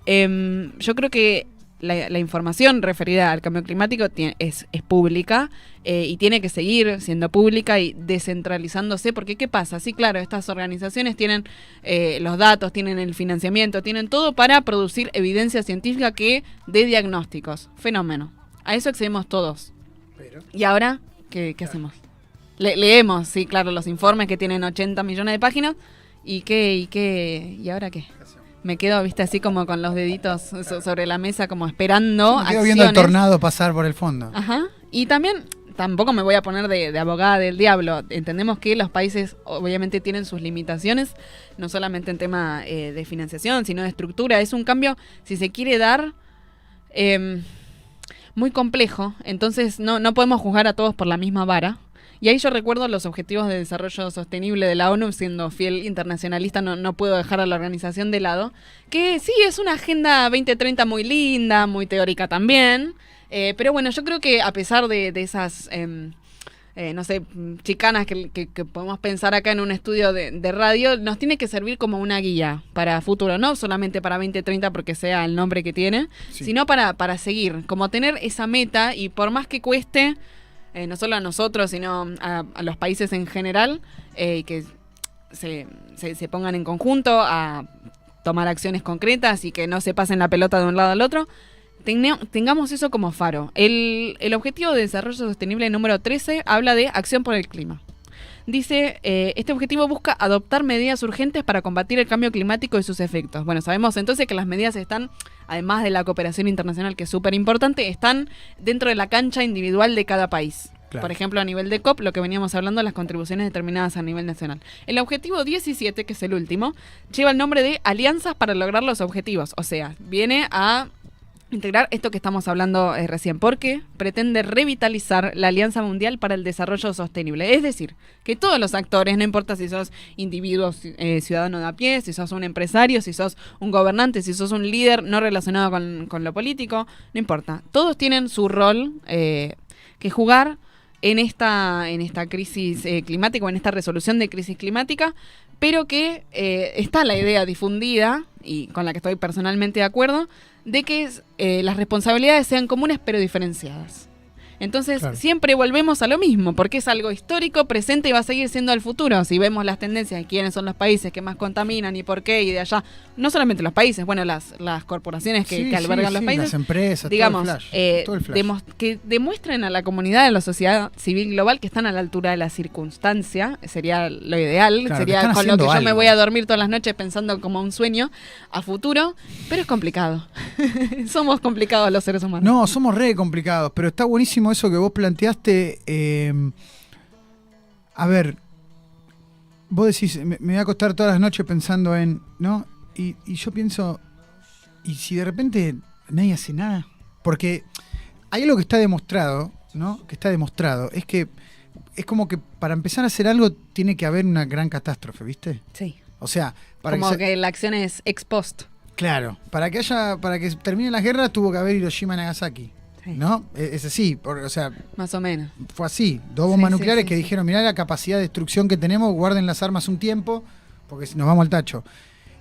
Yo creo que la información referida al cambio climático es pública y tiene que seguir siendo pública y descentralizándose, porque ¿qué pasa? Sí, claro, estas organizaciones tienen los datos, tienen el financiamiento, tienen todo para producir evidencia científica que dé diagnósticos. Fenómeno. A eso accedemos todos. ¿Y ahora qué hacemos? Leemos, sí, claro, los informes que tienen 80 millones de páginas. ¿Y ahora qué? Me quedo, viste, así como con los deditos sobre la mesa, como esperando acciones. Me quedo viendo el tornado pasar por el fondo. Ajá. Y también, tampoco me voy a poner de abogada del diablo. Entendemos que los países obviamente tienen sus limitaciones, no solamente en tema de financiación, sino de estructura. Es un cambio, si se quiere dar, muy complejo. Entonces no podemos juzgar a todos por la misma vara. Y ahí yo recuerdo los Objetivos de Desarrollo Sostenible de la ONU, siendo fiel internacionalista, no puedo dejar a la organización de lado, que sí, es una Agenda 2030 muy linda, muy teórica también, pero bueno, yo creo que a pesar de esas, no sé, chicanas que podemos pensar acá en un estudio de radio, nos tiene que servir como una guía para futuro, no solamente para 2030 porque sea el nombre que tiene, sí, sino para seguir, como tener esa meta, y por más que cueste, no solo a nosotros, sino a los países en general, que se pongan en conjunto a tomar acciones concretas y que no se pasen la pelota de un lado al otro, tengamos eso como faro. El Objetivo de Desarrollo Sostenible número 13 habla de acción por el clima. Dice, este objetivo busca adoptar medidas urgentes para combatir el cambio climático y sus efectos. Bueno, sabemos entonces que las medidas están, además de la cooperación internacional, que es súper importante, están dentro de la cancha individual de cada país. Claro. Por ejemplo, a nivel de COP, lo que veníamos hablando, las contribuciones determinadas a nivel nacional. El objetivo 17, que es el último, lleva el nombre de Alianzas para lograr los objetivos. O sea, viene a integrar esto que estamos hablando recién, porque pretende revitalizar la Alianza Mundial para el Desarrollo Sostenible. Es decir, que todos los actores, no importa si sos individuo, ciudadano de a pie, si sos un empresario, si sos un gobernante, si sos un líder no relacionado con lo político, no importa. Todos tienen su rol que jugar en esta crisis climática o en esta resolución de crisis climática, pero que está la idea difundida, y con la que estoy personalmente de acuerdo, de que las responsabilidades sean comunes pero diferenciadas. Entonces, claro, siempre volvemos a lo mismo, porque es algo histórico, presente y va a seguir siendo al futuro. Si vemos las tendencias de quiénes son los países que más contaminan y por qué, y de allá, no solamente los países, bueno, las corporaciones que albergan los países, las empresas, digamos, todo el flash. Que demuestren a la comunidad, a la sociedad civil global, que están a la altura de la circunstancia, sería lo ideal, claro, sería con lo que yo me voy a dormir todas las noches pensando como un sueño a futuro, pero es complicado. Somos complicados los seres humanos. No, somos re complicados, pero está buenísimo eso que vos planteaste. A ver, vos decís, me voy a acostar todas las noches pensando en, ¿no? Y yo pienso, ¿y si de repente nadie hace nada? Porque hay algo que está demostrado, ¿no? Que está demostrado, es que es como que para empezar a hacer algo tiene que haber una gran catástrofe, ¿viste? Sí. O sea, para como que la acción es ex post. Claro, para que terminen las guerras tuvo que haber Hiroshima y Nagasaki. Sí. ¿No? Es así, o sea... Más o menos. Fue así, dos bombas nucleares que dijeron, mirá la capacidad de destrucción que tenemos, guarden las armas un tiempo, porque nos vamos al tacho.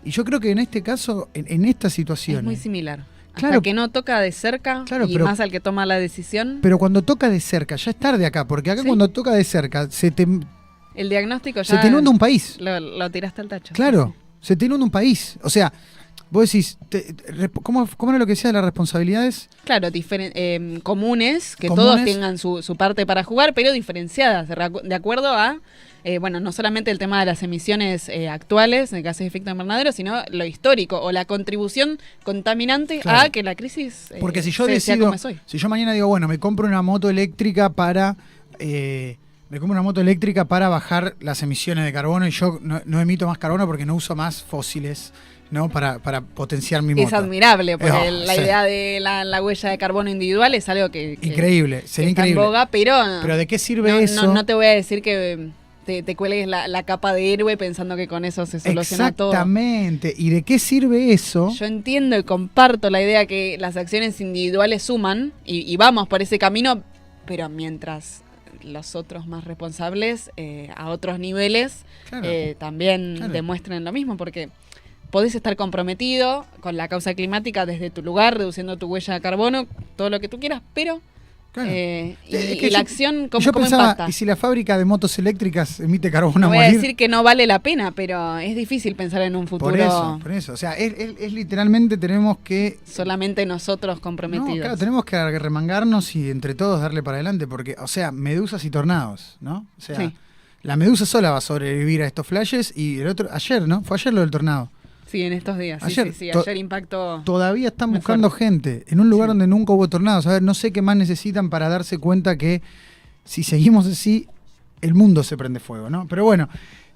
Y yo creo que en este caso, en esta situación... Es muy similar. Claro, hasta que no toca de cerca, claro, y más al que toma la decisión. Pero cuando toca de cerca, ya es tarde acá, porque acá cuando toca de cerca, el diagnóstico ya... Se te inunda un país. Lo tiraste al tacho. Claro, se te inunda un país. O sea... Vos decís, ¿cómo era lo que decía de las responsabilidades? Claro, comunes, que todos tengan su parte para jugar, pero diferenciadas, de acuerdo a, no solamente el tema de las emisiones actuales de gases de efecto invernadero, sino lo histórico o la contribución contaminante a que la crisis porque si yo decido, como es hoy. Si yo mañana digo, bueno, me compro una moto eléctrica para bajar las emisiones de carbono y yo no emito más carbono porque no uso más fósiles, ¿no? Para potenciar mi moto. Es admirable, porque la idea de la huella de carbono individual es algo que increíble, sería está increíble. En boga, pero ¿de qué sirve eso? No te voy a decir que te cuelgues la capa de héroe pensando que con eso se soluciona todo. Exactamente. ¿Y de qué sirve eso? Yo entiendo y comparto la idea que las acciones individuales suman y vamos por ese camino, pero mientras los otros más responsables a otros niveles también demuestren lo mismo, porque podés estar comprometido con la causa climática desde tu lugar, reduciendo tu huella de carbono, todo lo que tú quieras, pero la acción, ¿cómo impacta? ¿Y si la fábrica de motos eléctricas emite carbono a morir? Voy a decir que no vale la pena, pero es difícil pensar en un futuro. Por eso. O sea, es literalmente tenemos que... Solamente nosotros comprometidos. No, claro, tenemos que remangarnos y entre todos darle para adelante, porque, o sea, medusas y tornados, ¿no? O sea, la medusa sola va a sobrevivir a estos flashes y el otro, ayer, ¿no? Fue ayer lo del tornado. Sí, en estos días. Ayer, ayer impactó. Todavía están buscando gente en un lugar donde nunca hubo tornados. A ver, no sé qué más necesitan para darse cuenta que si seguimos así, el mundo se prende fuego, ¿no? Pero bueno,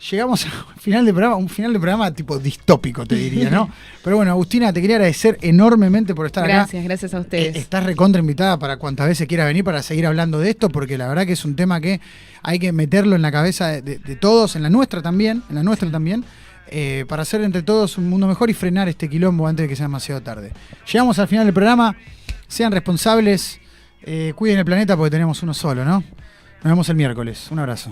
llegamos al final del programa, un final de programa tipo distópico, te diría, ¿no? Pero bueno, Agustina, te quería agradecer enormemente por estar acá. Gracias a ustedes. Estás recontra invitada para cuantas veces quieras venir para seguir hablando de esto, porque la verdad que es un tema que hay que meterlo en la cabeza de todos, en la nuestra también, para hacer entre todos un mundo mejor y frenar este quilombo antes de que sea demasiado tarde. Llegamos al final del programa, sean responsables, cuiden el planeta porque tenemos uno solo, ¿no? Nos vemos el miércoles, un abrazo.